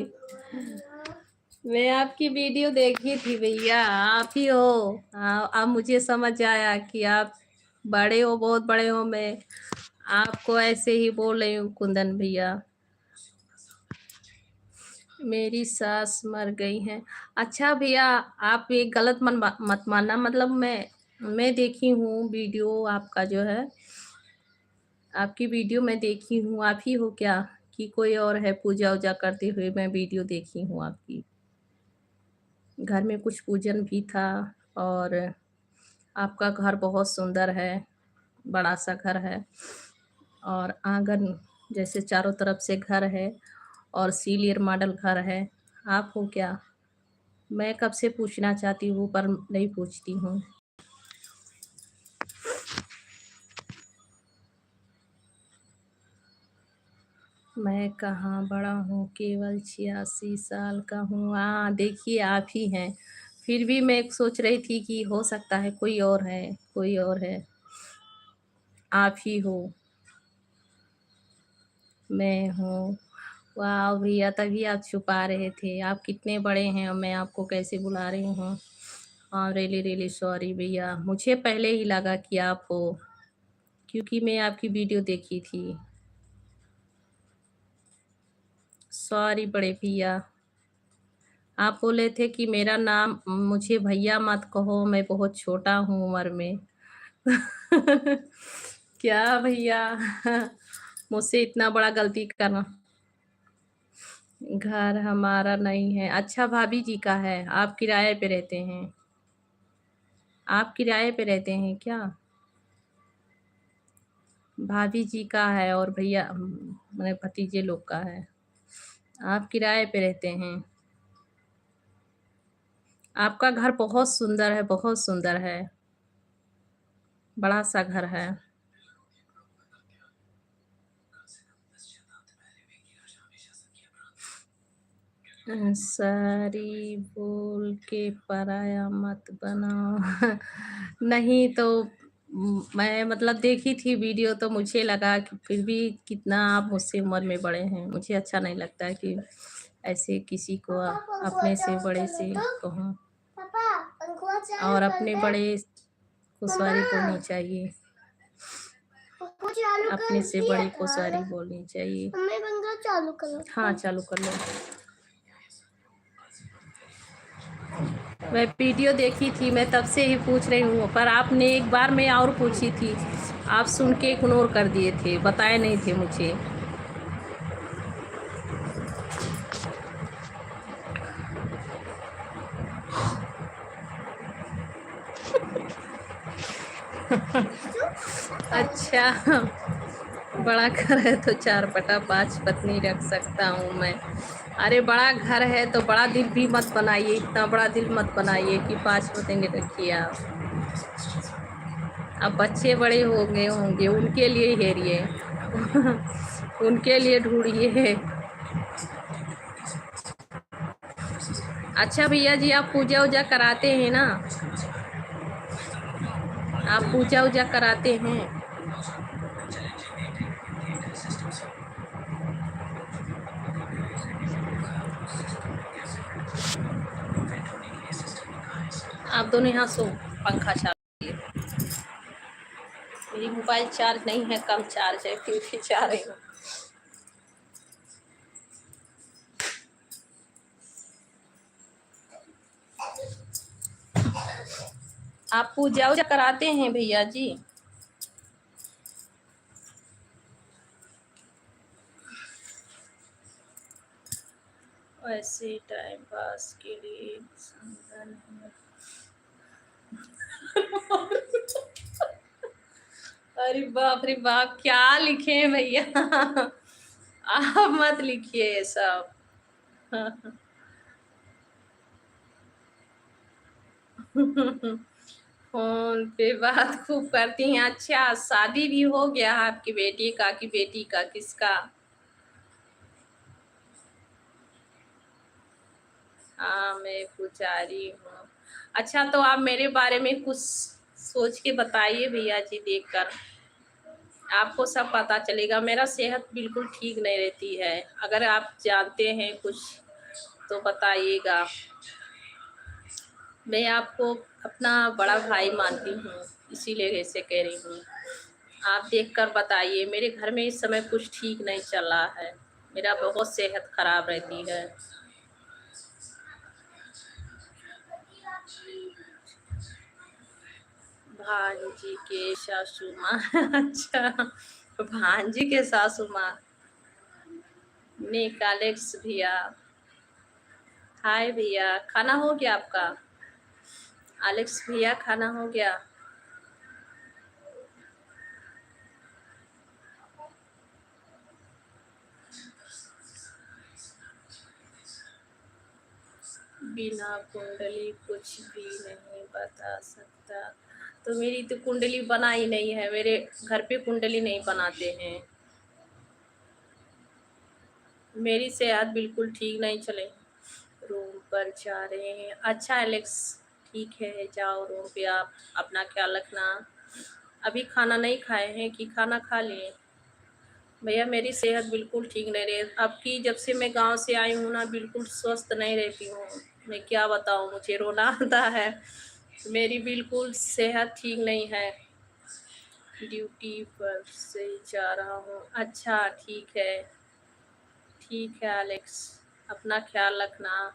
मैं आपकी वीडियो देखी थी भैया। आप ही हो। अब मुझे समझ आया कि आप बड़े हो, बहुत बड़े हो। मैं आपको ऐसे ही बोल रही हूँ कुंदन भैया। मेरी सास मर गई है। अच्छा भैया आप ये गलत मत मानना। मतलब मैं देखी हूँ वीडियो आपका जो है। आपकी वीडियो मैं देखी हूँ। आप ही हो क्या कि कोई और है? पूजा वूजा करते हुए मैं वीडियो देखी हूँ आपकी। घर में कुछ पूजन भी था। और आपका घर बहुत सुंदर है। बड़ा सा घर है और आंगन जैसे चारों तरफ से घर है और सीलियर मॉडल घर है। आप हो क्या? मैं कब से पूछना चाहती हूँ पर नहीं पूछती हूँ। मैं कहाँ बड़ा हूँ, केवल 86 साल का हूँ। हाँ देखिए आप ही हैं। फिर भी मैं सोच रही थी कि हो सकता है कोई और है, कोई और है। आप ही हो। मैं हूँ। वाह भैया तभी आप छुपा रहे थे। आप कितने बड़े हैं और मैं आपको कैसे बुला रही हूँ। हाँ रियली रियली सॉरी भैया। मुझे पहले ही लगा कि आप हो क्योंकि मैं आपकी वीडियो देखी थी। सॉरी बड़े भैया। आप बोले थे कि मेरा नाम मुझे भैया मत कहो, मैं बहुत छोटा हूँ उम्र में। क्या भैया मुझसे इतना बड़ा गलती करना। घर हमारा नहीं है। अच्छा भाभी जी का है। आप किराए पे रहते हैं? आप किराए पे रहते हैं क्या? भाभी जी का है और भैया मेरे भतीजे लोग का है। आप किराए पे रहते हैं? आपका घर बहुत सुंदर है, बहुत सुंदर है। बड़ा सा घर है। सारी बोल के पराया मत बनाओ। नहीं तो मैं मतलब देखी थी वीडियो तो मुझे लगा कि फिर भी कितना आप मुझसे उम्र में बड़े हैं। मुझे अच्छा नहीं लगता है कि ऐसे किसी को अपने से बड़े से कहूँ। और अपने बड़े को सॉरी बोलनी चाहिए। अपने से बड़े को सॉरी बोलनी चाहिए। चालू करो। हाँ चालू कर लो। मैं वीडियो देखी थी, मैं तब से ही पूछ रही हूँ पर आपने एक बार मैं और पूछी थी, आप सुन के इग्नोर कर दिए थे, बताए नहीं थे मुझे। अच्छा बड़ा घर है तो 4 बटा 5 पत्नी रख सकता हूँ मैं। अरे बड़ा घर है तो बड़ा दिल भी मत बनाइए, इतना बड़ा दिल मत बनाइए कि 5 पत्नी रखिए आप। अब बच्चे बड़े हो गए होंगे उनके लिए हेरिए। उनके लिए ढूंढिए। अच्छा भैया जी आप पूजा वूजा कराते हैं ना? आप पूजा वूजा कराते हैं? आप दोनों यहाँ सो, पंखा चालू है। मेरी मोबाइल चार्ज नहीं है, कम चार्ज है, फिर भी जा रही हूँ। आप पूजा उजा कराते हैं भैया जी? वैसे टाइम पास के लिए अरे बाप रे बाप, क्या लिखे हैं भैया? आप मत लिखिए ये सब। फोन पे बात खूब करती हैं। अच्छा, शादी भी हो गया आपकी बेटी का कि बेटी का, किसका? हाँ, मैं पुजारी हूँ। अच्छा, तो आप मेरे बारे में कुछ सोच के बताइए भैया जी, देखकर आपको सब पता चलेगा। मेरा सेहत बिल्कुल ठीक नहीं रहती है, अगर आप जानते हैं कुछ तो बताइएगा। मैं आपको अपना बड़ा भाई मानती हूँ, इसीलिए ऐसे कह रही हूँ। आप देखकर बताइए, मेरे घर में इस समय कुछ ठीक नहीं चल रहा है, मेरा बहुत सेहत खराब रहती है। भांजी के सासू माँ अच्छा, भांजी के सासू माँ। निक एलेक्स भैया, हाय भैया, खाना हो गया आपका? एलेक्स भैया, खाना हो गया? बिना कुंडली कुछ भी नहीं बता सकता। तो मेरी तो कुंडली बना ही नहीं है, मेरे घर पे कुंडली नहीं बनाते हैं। मेरी सेहत बिल्कुल ठीक नहीं चले। रूम पर जा रहे हैं? अच्छा एलेक्स, ठीक है, जाओ रूम पे, आप अपना ख्याल रखना। अभी खाना नहीं खाए हैं कि खाना खा लिए? भैया, मेरी सेहत बिल्कुल ठीक नहीं रही। अब की जब से मैं गांव से आई हूँ ना, बिल्कुल स्वस्थ नहीं रहती हूँ। मैं क्या बताऊँ, मुझे रोना आता है। मेरी बिल्कुल सेहत ठीक नहीं है। ड्यूटी पर से जा रहा हूँ। अच्छा, ठीक है, ठीक है एलेक्स, अपना ख्याल रखना।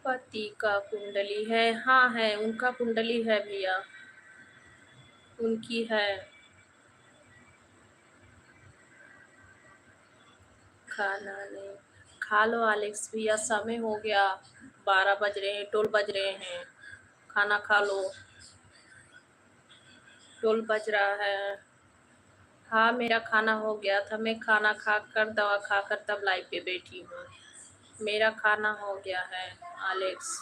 पति का कुंडली है? हाँ है, उनका कुंडली है भैया, उनकी है। खाना नहीं खा लो एलेक्स भैया, समय हो गया, 12 बज रहे हैं, 12 बज रहे हैं, खाना खा लो, 12 बज रहा है। हाँ, मेरा खाना हो गया था, मैं खाना खाकर दवा खाकर तब लाइव पे बैठी हूँ। मेरा खाना हो गया है एलेक्स।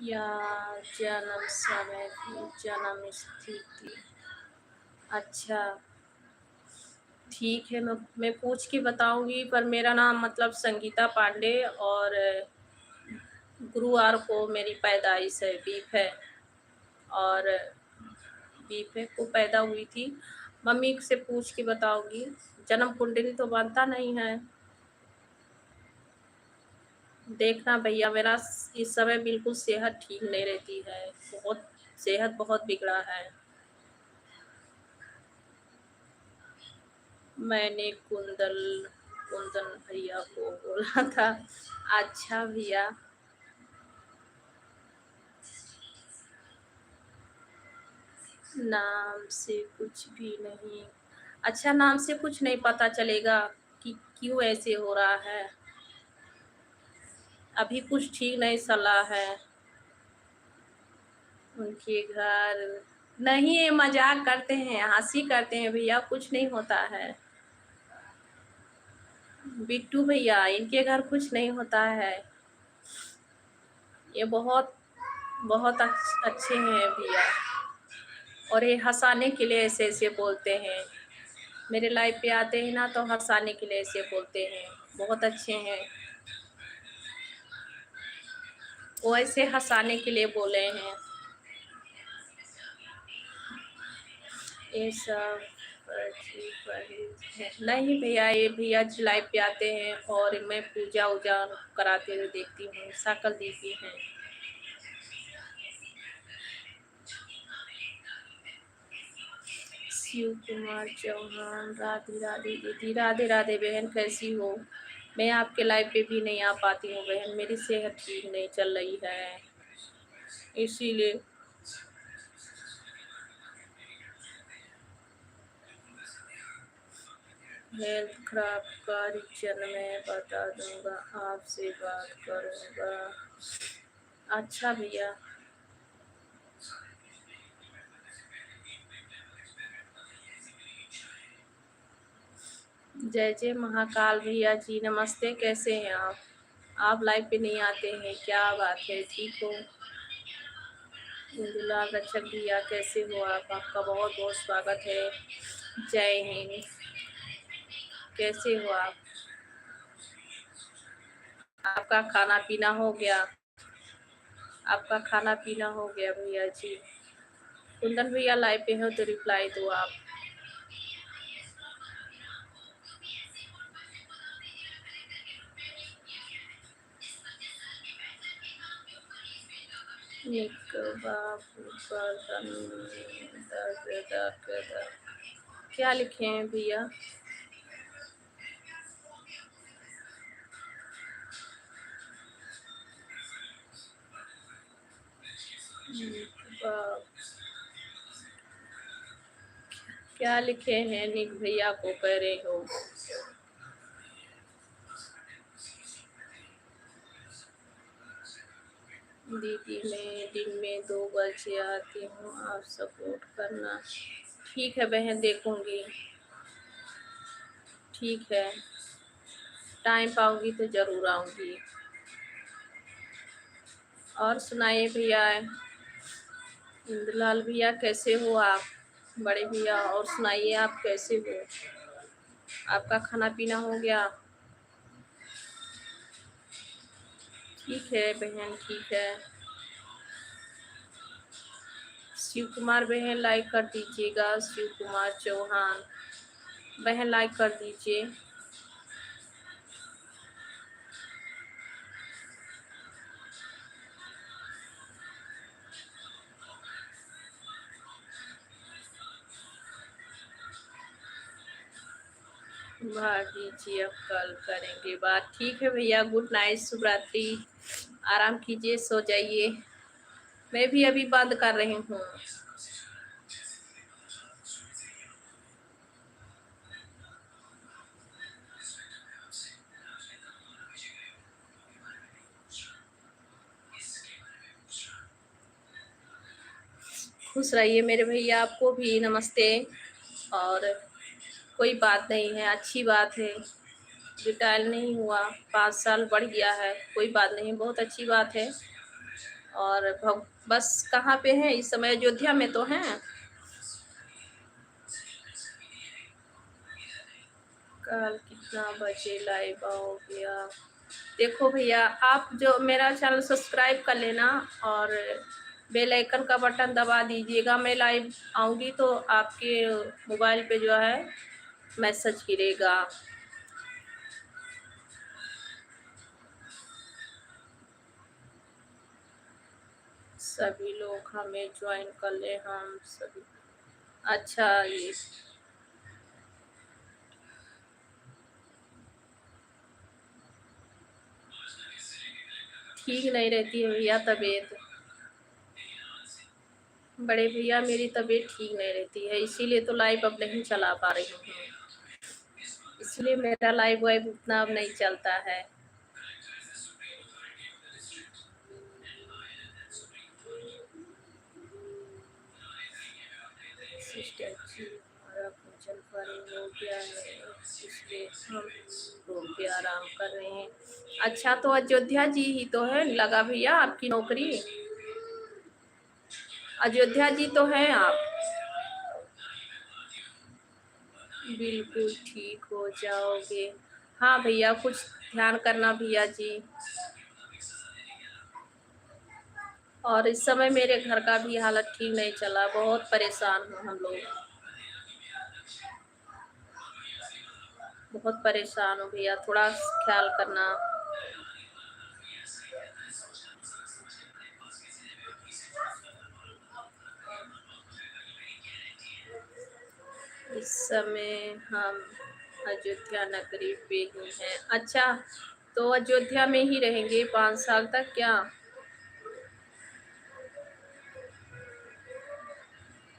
या जन्म समय की जन्म स्थिति? अच्छा, ठीक है, मैं पूछ के बताऊंगी, पर मेरा नाम मतलब संगीता पांडे, और गुरुवार को मेरी पैदाइश है, बीफ है, और बीफ है को पैदा हुई थी। मम्मी से पूछ के बताऊंगी। जन्म कुंडली तो बनता नहीं है। देखना भैया, मेरा इस समय बिल्कुल सेहत ठीक नहीं रहती है, बहुत सेहत बहुत बिगड़ा है। मैंने कुंदन भैया को बोला था। अच्छा भैया, नाम से कुछ भी नहीं? अच्छा, नाम से कुछ नहीं पता चलेगा कि क्यों ऐसे हो रहा है? अभी कुछ ठीक नहीं चला है। उनके घर नहीं, ये मजाक करते हैं, हंसी करते हैं भैया, कुछ नहीं होता है। बिट्टू भैया, इनके घर कुछ नहीं होता है। ये बहुत बहुत अच्छे हैं भैया, और ये हंसाने के लिए ऐसे ऐसे बोलते हैं। मेरे लाइफ पे आते हैं ना, तो हंसाने के लिए ऐसे बोलते हैं, बहुत अच्छे हैं। वो ऐसे हंसाने के लिए बोले हैं। ये सब नहीं भैया, ये भैया लाइव पे आते हैं और मैं पूजा उजा कराते हुए देखती हूँ। सकल दीदी हैं। शिव कुमार चौहान, राधे राधे दीदी। राधे राधे बहन, कैसी हो? मैं आपके लाइव पे भी नहीं आ पाती हूँ बहन, मेरी सेहत ठीक नहीं चल रही है, इसीलिए। हेल्थ खराब का रीजन मैं बता दूंगा, आपसे बात करूंगा। अच्छा भैया। जय जय महाकाल भैया जी, नमस्ते। कैसे हैं आप लाइव पे नहीं आते हैं, क्या बात है? ठीक हो? इंदुलाल रक्षक भैया, कैसे हो आप? आपका बहुत बहुत स्वागत है। जय हिंद। कैसे हो आप? आपका खाना पीना हो गया? आपका खाना पीना हो गया भैया जी? कुंदन भैया लाइव पे हो तो रिप्लाई दो आप। क्या लिखे हैं भैया? क्या लिखे हैं? निक भैया को कह रहे हो? दीदी मैं दिन में 2 बजे आती हूँ, आप सपोर्ट करना। ठीक है बहन, देखूंगी। ठीक है, टाइम पाऊंगी तो जरूर आऊंगी। और सुनाइए भैया। इंद्रलाल भैया कैसे हो आप? बड़े भैया और सुनाइए, आप कैसे हो? आपका खाना पीना हो गया? ठीक है बहन, ठीक है। शिव कुमार बहन लाइक कर दीजिएगा। शिव कुमार चौहान बहन लाइक कर दीजिए। भाभी जी अब कल करेंगे बात। ठीक है भैया, गुड नाइट, शुभ रात्रि। आराम कीजिए, सो जाइए। मैं भी अभी बंद कर रही हूँ। खुश रहिए मेरे भैया, आपको भी नमस्ते। और कोई बात नहीं है, अच्छी बात है। रिटायर नहीं हुआ, 5 साल बढ़ गया है, कोई बात नहीं, बहुत अच्छी बात है। और बस कहाँ पे हैं इस समय? अयोध्या में तो हैं। कल कितना बजे लाइव आओगे आप? देखो भैया, आप जो मेरा चैनल सब्सक्राइब कर लेना और बेल आइकन का बटन दबा दीजिएगा। मैं लाइव आऊँगी तो आपके मोबाइल पे जो है मैसेज गिरेगा। सभी लोग हमें ज्वाइन कर ले, हम सभी। अच्छा, ये ठीक नहीं रहती है भैया तबीयत। बड़े भैया मेरी तबीयत ठीक नहीं रहती है, इसीलिए तो लाइव अब नहीं चला पा रही हूँ। इसलिए मेरा लाइव वाइव उतना अब नहीं चलता है। सिस्टर जी, हमारा भोजन पानी हो गया है, इसलिए हम रूम पे आराम कर रहे हैं। अच्छा, तो अयोध्या जी ही तो है लगा भैया आपकी नौकरी? अयोध्या जी तो हैं आप? बिल्कुल ठीक हो जाओगे। हाँ भैया, कुछ ध्यान करना भैया जी। और इस समय मेरे घर का भी हालत ठीक नहीं चला, बहुत परेशान हूँ हम लोग, बहुत परेशान हूँ भैया, थोड़ा ख्याल करना। इस समय हम अयोध्या नगरी पे ही हैं। अच्छा, तो अयोध्या में ही रहेंगे 5 साल तक क्या?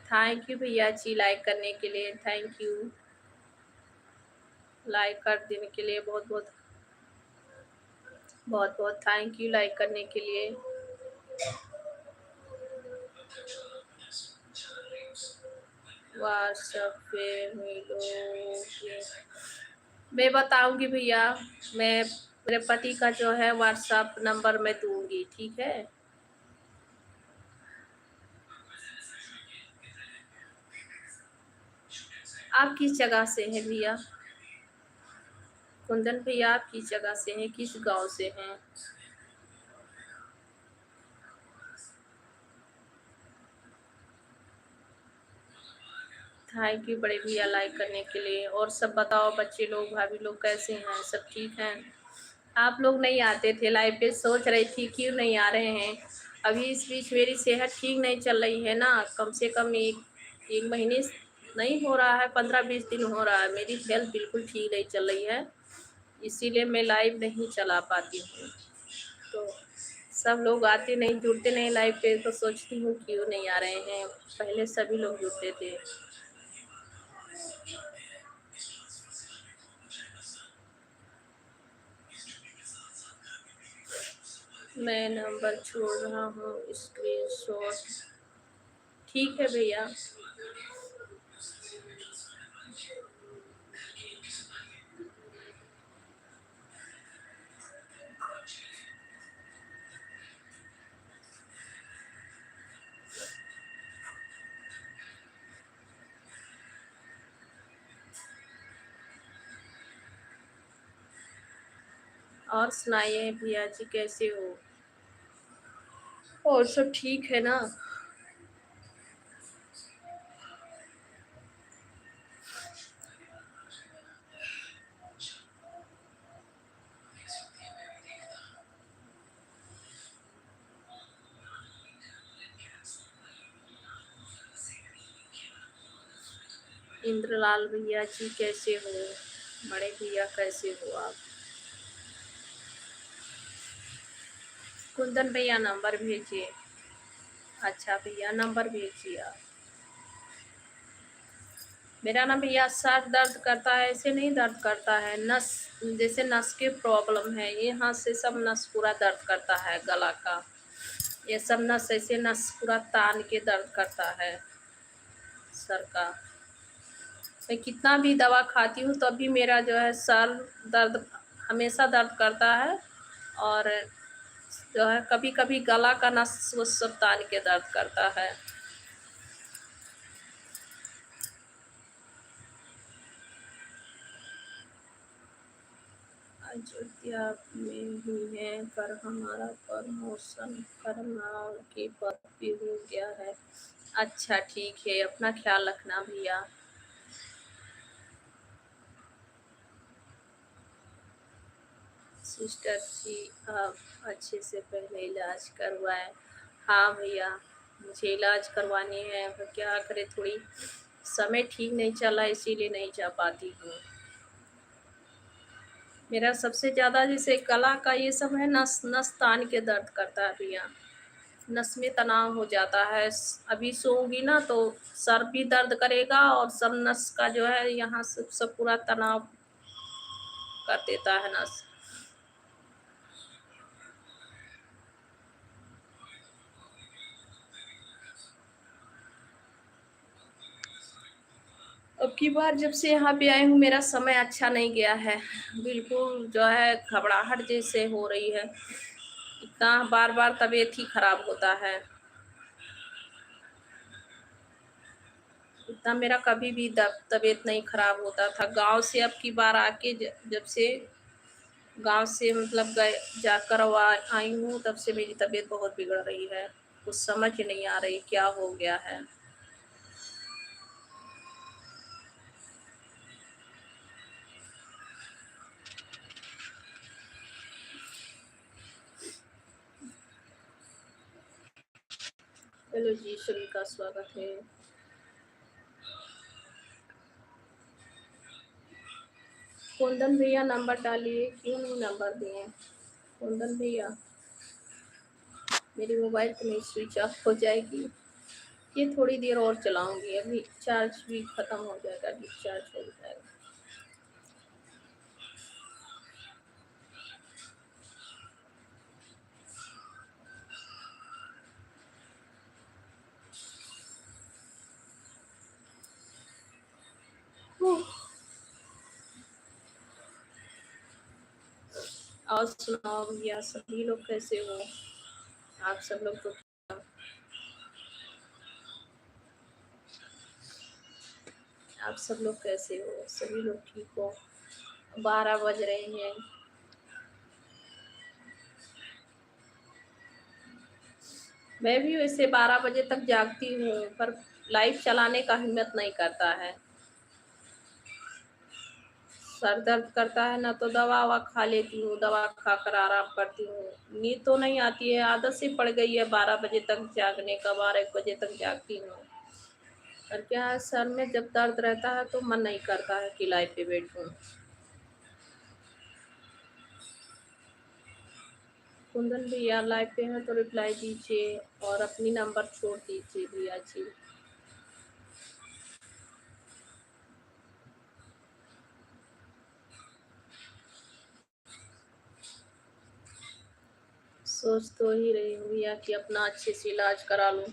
थैंक यू भैया जी लाइक करने के लिए, थैंक यू। लाइक कर देने के लिए बहुत बहुत बहुत बहुत थैंक यू लाइक करने के लिए। व्हाट्सएप पे मिलोगे? मैं बताऊंगी भैया, मैं मेरे पति का जो है व्हाट्सएप नंबर मैं दूंगी, ठीक है? आप किस जगह से हैं भैया? कुंदन भैया आप किस जगह से हैं, किस गांव से हैं? थैंक यू बड़े भैया लाइक करने के लिए। और सब बताओ, बच्चे लोग भाभी लोग कैसे हैं, सब ठीक हैं? आप लोग नहीं आते थे लाइव पे, सोच रही थी क्यों नहीं आ रहे हैं। अभी इस बीच मेरी सेहत ठीक नहीं चल रही है ना, कम से कम एक महीने नहीं हो रहा है, 15-20 दिन हो रहा है, मेरी हेल्थ बिल्कुल ठीक नहीं चल रही है, इसीलिए मैं लाइव नहीं चला पाती हूँ। तो सब लोग आते नहीं, जुड़ते नहीं लाइव पे, तो सोचती हूँ क्यों नहीं आ रहे हैं, पहले सभी लोग जुड़ते थे। मैं नंबर छोड़ रहा हूँ स्क्रीनशॉट। ठीक है भैया। और सुनाइए भैया जी कैसे हो? और सब ठीक है ना? इंद्रलाल भैया जी कैसे हो? बड़े भैया कैसे हो आप? कुंदन भैया नंबर भेजिए। अच्छा भैया नंबर भेजिए आप। मेरा ना भैया सर दर्द करता है, ऐसे नहीं दर्द करता है, नस जैसे नस के प्रॉब्लम है, यहाँ से सब नस पूरा दर्द करता है, गला का ये सब नस, ऐसे नस पूरा तान के दर्द करता है सर का। मैं कितना भी दवा खाती हूँ तब भी मेरा जो है सर दर्द हमेशा दर्द करता है, और जो है कभी कभी गला का नस वो सब तान के दर्द करता है। अयोध्या में ही है, पर हमारा प्रमोशन करनाल के पद पे हो गया है। अच्छा ठीक है, अपना ख्याल रखना भैया। सिस्टर जी आप अच्छे से पहले इलाज करवाएं। हाँ भैया, मुझे इलाज करवानी है, पर क्या करें, थोड़ी समय ठीक नहीं चला इसीलिए नहीं जा पाती हूँ। मेरा सबसे ज़्यादा जैसे गला का ये सब है, नस नस तान के दर्द करता है भैया, नस में तनाव हो जाता है। अभी सोऊंगी ना तो सर भी दर्द करेगा, और सब नस का जो है यहाँ से सब पूरा तनाव कर देता है नस। अब की बार जब से यहाँ पे आई हूँ मेरा समय अच्छा नहीं गया है, बिल्कुल जो है घबराहट जैसे हो रही है, इतना बार बार तबीयत ही खराब होता है। इतना मेरा कभी भी तबीयत नहीं खराब होता था, गांव से अब की बार आके जब से गांव से मतलब गए जाकर आई हूँ, तब से मेरी तबीयत बहुत बिगड़ रही है। कुछ समझ नहीं आ रही क्या हो गया है। हेलो जी, सभी का स्वागत है। कुंदन भैया नंबर डालिए, क्यों नहीं नंबर दिए कुंदन भैया? मेरी मोबाइल तो नहीं स्विच ऑफ हो जाएगी, ये थोड़ी देर और चलाऊंगी, अभी चार्ज भी खत्म हो जाएगा, डिस्चार्ज हो जाएगा। और सुनाओ भैया, सभी लोग कैसे हो? आप सब लोग तो आप सब लोग कैसे हो? सभी लोग ठीक हो? 12 बज रहे हैं। मैं भी वैसे 12 बजे तक जागती हूँ, पर लाइव चलाने का हिम्मत नहीं करता है। सर दर्द करता है ना, तो दवा ववा खा लेती हूँ, दवा खा कर आराम करती हूँ। नींद तो नहीं आती है, आदत से पड़ गई है 12 बजे तक जागने का, 12-1 बजे तक जागती हूँ। और क्या है, सर में जब दर्द रहता है तो मन नहीं करता है कि लाइव पे बैठूं। कुंदन भैया लाइव पे हैं तो रिप्लाई दीजिए और अपनी नंबर छोड़ दीजिए भैया जी। सोच तो ही रही हूँ भैया कि अपना अच्छे से इलाज करा लूँ,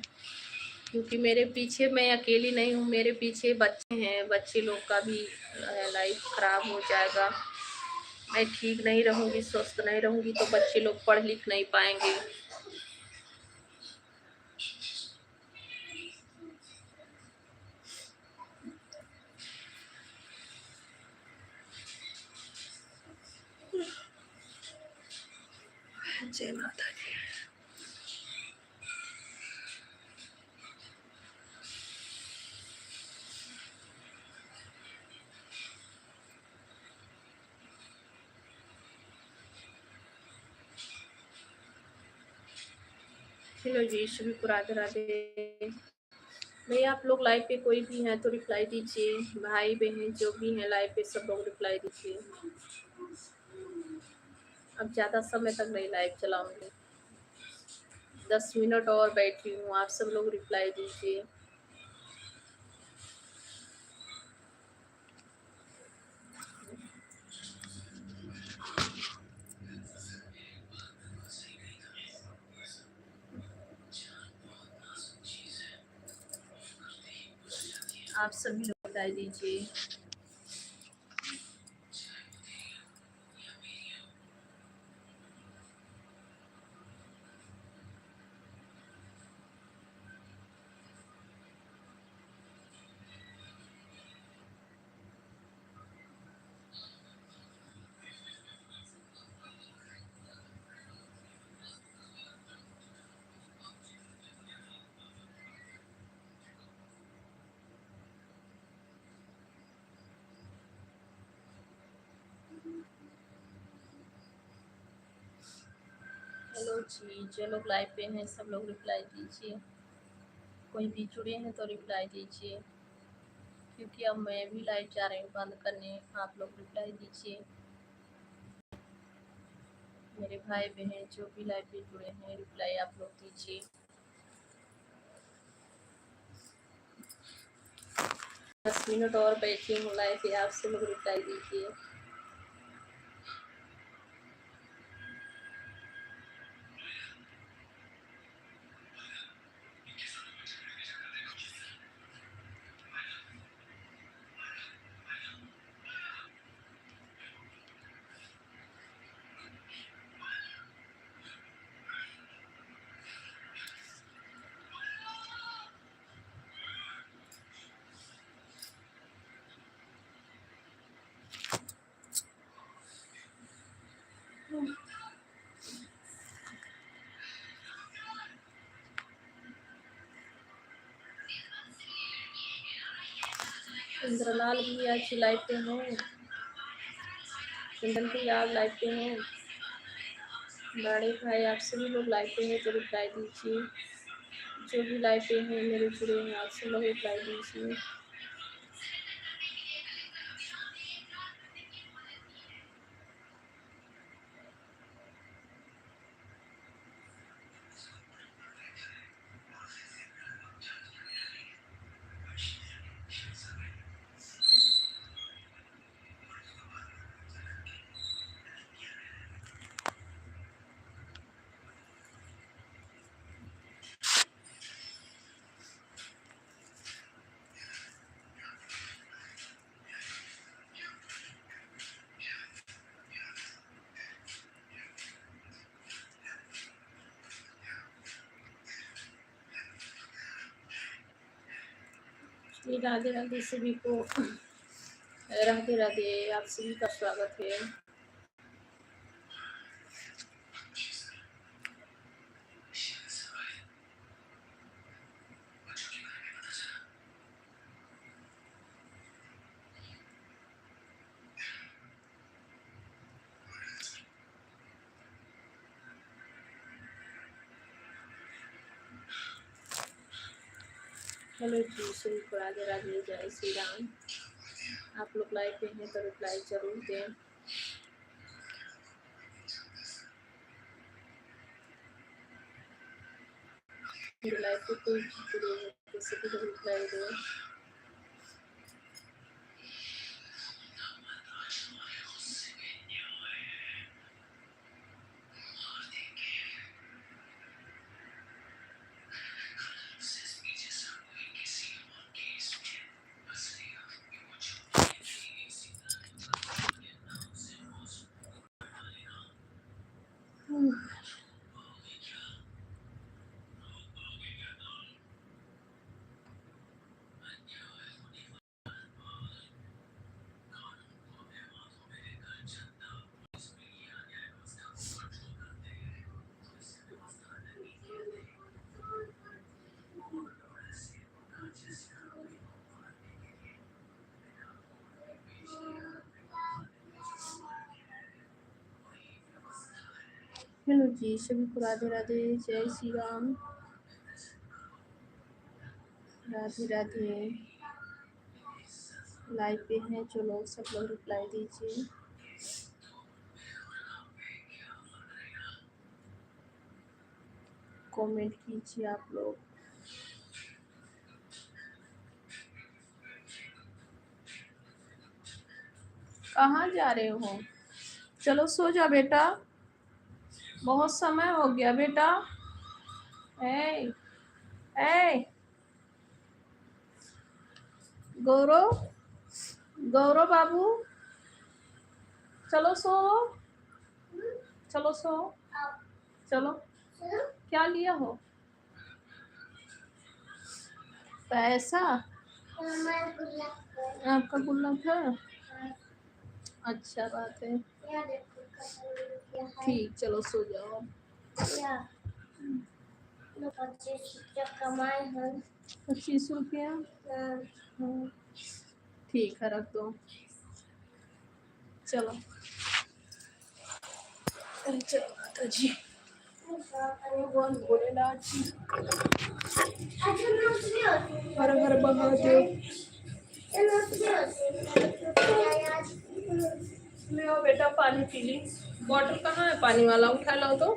क्योंकि मेरे पीछे मैं अकेली नहीं हूँ, मेरे पीछे बच्चे हैं, बच्चे लोग का भी लाइफ खराब हो जाएगा। मैं ठीक नहीं रहूँगी, स्वस्थ नहीं रहूँगी तो बच्चे लोग पढ़ लिख नहीं पाएंगे। जय माता दी। हेलो जी, सभी को राधे राधे। भैया आप लोग लाइव पे कोई भी हैं तो रिप्लाई दीजिए, भाई बहन जो भी हैं लाइव पे सब लोग रिप्लाई दीजिए। अब ज़्यादा समय तक नहीं लाइव चलाऊंगी, 10 मिनट और बैठी हूँ, आप सब लोग रिप्लाई दीजिए। आप सभी लोग रिप्लाई दीजिए। हेलो जी, जो लोग लाइव पे हैं सब लोग रिप्लाई दीजिए, कोई भी जुड़े हैं तो रिप्लाई दीजिए, क्योंकि अब मैं भी लाइव जा रही हूँ बंद करने। आप लोग रिप्लाई दीजिए, मेरे भाई बहन जो भी लाइव पे जुड़े हैं रिप्लाई आप लोग दीजिए। 10 मिनट और बैठी हूँ लाइव पे, आप सब लोग रिप्लाई दीजिए। इंद्रलाल भी आज लाइव पे हैं, कुंदन भी आप लाइव पे हैं, बड़े भाई आप सभी लोग लाइव पे हैं तो रिप्लाई दीजिए। जो भी लाइव पे हैं मेरे जुड़े हैं आप सब लोग रिप्लाई दीजिए। राधे राधे सभी को, राधे राधे, आप सभी का स्वागत है। हेलो जी सभी को राधे राधे, जय श्री राम। आप लोग लाइव पे हैं तो रिप्लाई जरूर दें। लाइव पे कोई जुड़े हैं तो सभी को रिप्लाई दें। हेलो जी सभी को राधे राधे, जय श्री राम, राधे राधे। लाइव पे हैं जो लोग सब लोग रिप्लाई दीजिए। कमेंट कीजिए आप लोग। कहाँ जा रहे हो? चलो सो जा बेटा, बहुत समय हो गया बेटा। ए, ए, गौरव, गौरव बाबू, चलो सो, चलो सो, चलो। क्या लिया हो? पैसा? आपका गुल्लक है? अच्छा बात है। ठीक, चलो सो जाओ। 25 रुपया? ठीक है, रख दो। चलो चलो माता जी, भगवान भोलेनाथ जी, हर हर महादेव। ले आओ बेटा पानी पी ली। बॉटल कहाँ है पानी वाला? उठा लो तो।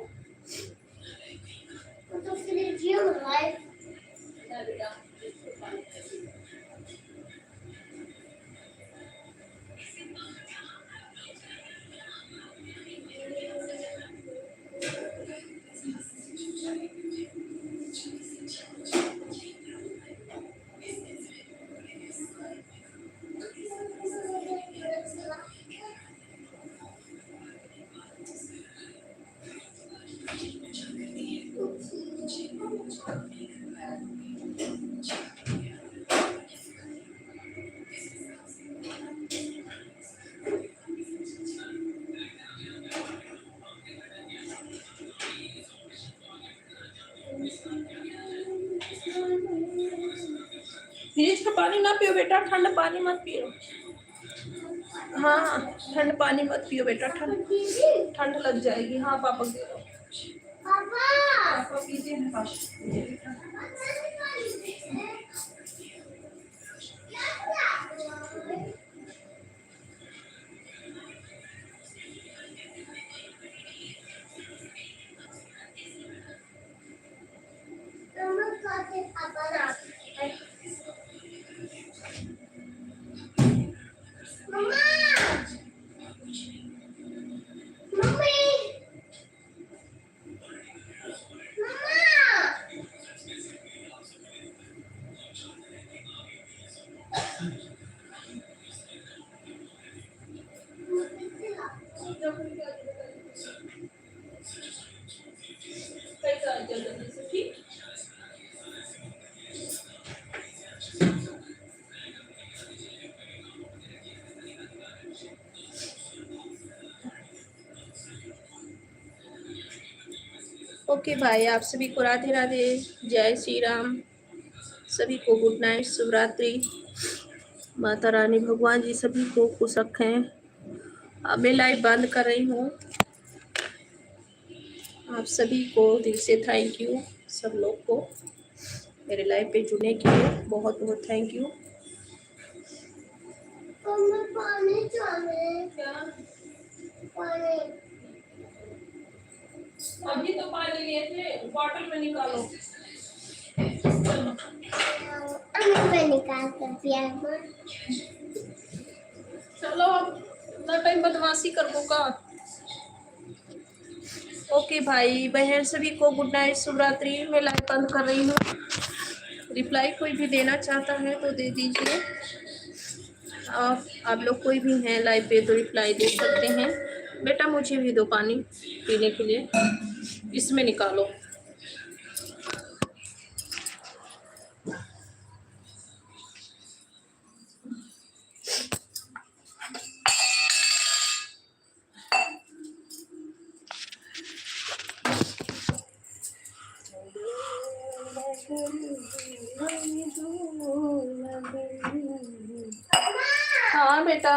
फ्रिज का पानी ना पियो बेटा, ठंडा पानी मत पियो। हाँ ठंड पानी मत पियो बेटा, ठंड ठंड लग जाएगी। हाँ पापा दे दो, पापा पीजिए ना। ठीक। ओके भाई, आप सभी को राधे राधे, जय श्री राम। सभी को गुड नाइट, शिवरात्रि। माता रानी भगवान जी सभी को खुश रखें। अब मैं लाइव बंद कर रही हूँ। आप सभी को दिल से थैंक यू, सब लोग को मेरे लाइव पे जुड़ने के लिए बहुत बहुत थैंक यू। पानी चाहिए क्या? पानी अभी तो पानी लिए थे, बॉटल में निकालो। मैं निकाल कर पिया। चलो इतना टाइम बदमाशी कर का। ओके भाई बहन सभी को गुड नाइट, शिवरात्रि। मैं लाइव बंद कर रही हूँ। रिप्लाई कोई भी देना चाहता है तो दे दीजिए। आप लोग कोई भी हैं लाइव पे तो रिप्लाई दे सकते हैं। बेटा मुझे भी दो पानी पीने के लिए, इसमें निकालो। हाँ बेटा